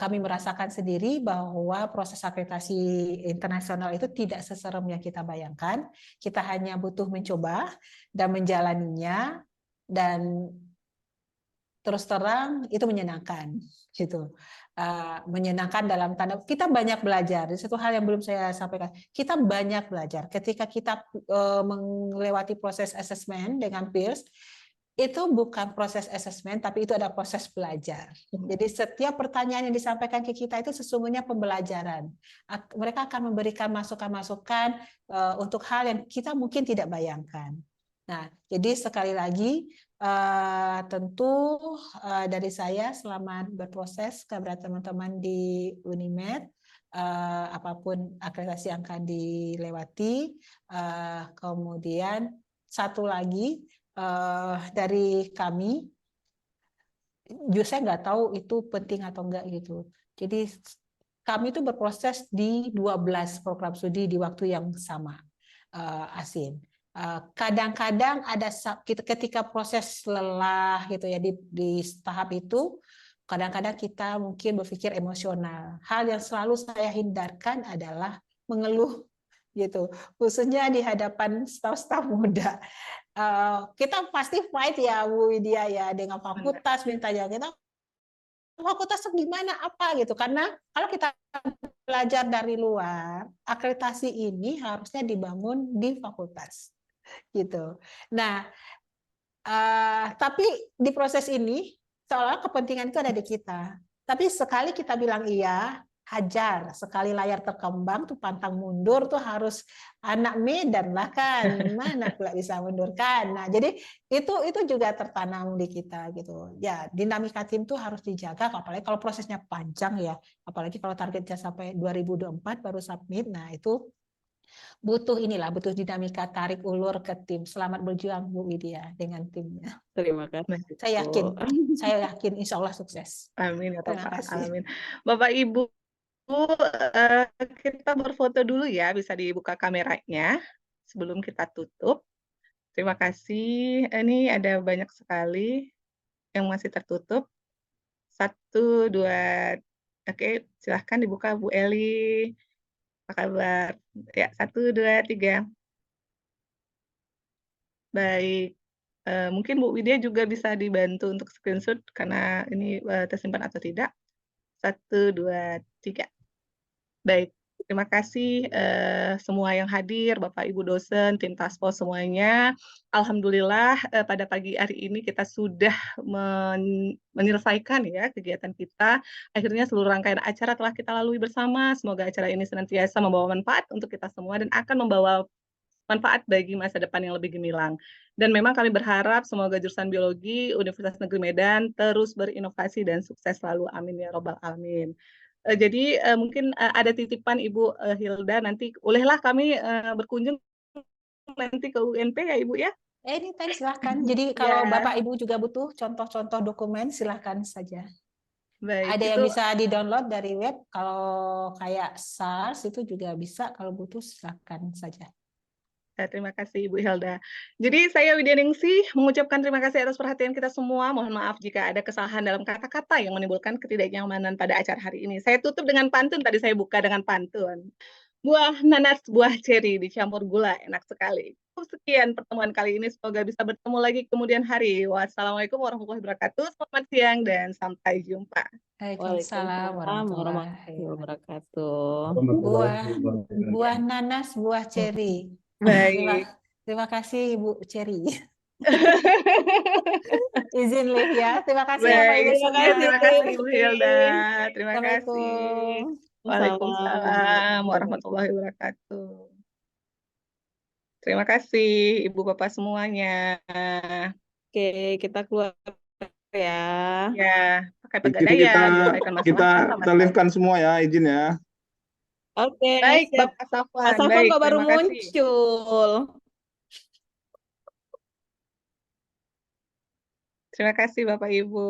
merasakan sendiri bahwa proses akreditasi internasional itu tidak seserem yang kita bayangkan. Kita hanya butuh mencoba dan menjalaninya, dan terus terang itu menyenangkan, gitu. Menyenangkan dalam tanda kita banyak belajar. Satu hal yang belum saya sampaikan, kita banyak belajar ketika kita melewati proses assessment dengan peers. Itu bukan proses asesmen, tapi itu ada proses belajar. Jadi setiap pertanyaan yang disampaikan ke kita itu sesungguhnya pembelajaran. Mereka akan memberikan masukan-masukan untuk hal yang kita mungkin tidak bayangkan. Nah, jadi sekali lagi tentu dari saya selamat berproses kepada teman-teman di Unimed. Apapun akreditasi yang akan dilewati. Kemudian satu lagi, dari kami, saya nggak tahu itu penting atau enggak gitu. Jadi kami itu berproses di 12 program studi di waktu yang sama, Asin. Kadang-kadang ada ketika proses lelah gitu ya di tahap itu, kadang-kadang kita mungkin berpikir emosional. Hal yang selalu saya hindarkan adalah mengeluh gitu, khususnya di hadapan staf-staf muda. Kita pasti fight ya Bu Widya ya dengan fakultas, mintanya kita fakultas gimana apa gitu, karena kalau kita belajar dari luar, akreditasi ini harusnya dibangun di fakultas gitu. Nah, tapi di proses ini seolah kepentingan itu ada di kita, tapi sekali kita bilang iya, hajar. Sekali layar terkembang tuh pantang mundur tuh harus anak Medan lah kan, mana pula bisa mundurkan. Nah jadi itu juga tertanam di kita gitu ya. Dinamika tim tuh harus dijaga, apalagi kalau prosesnya panjang ya, apalagi kalau targetnya sampai 2024 baru submit. Nah itu butuh dinamika tarik ulur ke tim. Selamat berjuang Bu Widya dengan timnya. Terima kasih. Saya yakin insya Allah sukses. Amin ya Terima Bapak. kasih. Amin. Bapak Ibu, kita berfoto dulu ya, bisa dibuka kameranya sebelum kita tutup. Terima kasih. Ini ada banyak sekali yang masih tertutup. 1, 2, oke, silahkan dibuka Bu Eli. Apa kabar? Ya, 1, 2, 3. Baik. Mungkin Bu Widya juga bisa dibantu untuk screenshot karena ini tersimpan atau tidak. 1, 2, 3. Baik, terima kasih semua yang hadir, Bapak Ibu dosen, tim taskforce semuanya. Alhamdulillah pada pagi hari ini kita sudah menyelesaikan ya kegiatan kita. Akhirnya seluruh rangkaian acara telah kita lalui bersama. Semoga acara ini senantiasa membawa manfaat untuk kita semua dan akan membawa manfaat bagi masa depan yang lebih gemilang. Dan memang kami berharap semoga jurusan biologi Universitas Negeri Medan terus berinovasi dan sukses selalu. Amin ya robbal alamin. Jadi mungkin ada titipan Ibu Hilda, nanti bolehlah kami berkunjung nanti ke UNP ya Ibu ya? Anytime silahkan. Jadi kalau Bapak Ibu juga butuh contoh-contoh dokumen silahkan saja. Baik, ada yang bisa di-download dari web. Kalau kayak SARS itu juga bisa. Kalau butuh silahkan saja. Terima kasih Ibu Hilda. Jadi saya Widya Ningsih mengucapkan terima kasih atas perhatian kita semua. Mohon maaf jika ada kesalahan dalam kata-kata yang menimbulkan ketidaknyamanan pada acara hari ini. Saya tutup dengan pantun, tadi saya buka dengan pantun. buah nanas, buah ceri dicampur gula, enak sekali. Sekian pertemuan kali ini, semoga bisa bertemu lagi kemudian hari. Wassalamualaikum warahmatullahi wabarakatuh. Selamat siang dan sampai jumpa. Waalaikumsalam Waalaikumsalam warahmatullahi warahmatullahi wabarakatuh. wabarakatuh. Buah nanas, buah ceri. Baik. Terima kasih Ibu Ceri. Izin Liv ya. Terima kasih Bapak Ibu Baik, Terima ya, kasih, terima kasih Ibu Livi. Hilda. Terima kasih. Assalamualaikum. Waalaikumsalam warahmatullahi wabarakatuh. Terima kasih Ibu Bapak semuanya. Oke, kita keluar ya. Ya, pakai Kita pegadaian, bawa ikon masing-masing. kita live-kan semua ya, izin ya. Oke, Baik, siap. Bapak Pak Safwan. Safwan Baik, kok baru terima kasih. muncul. Terima kasih Bapak Ibu.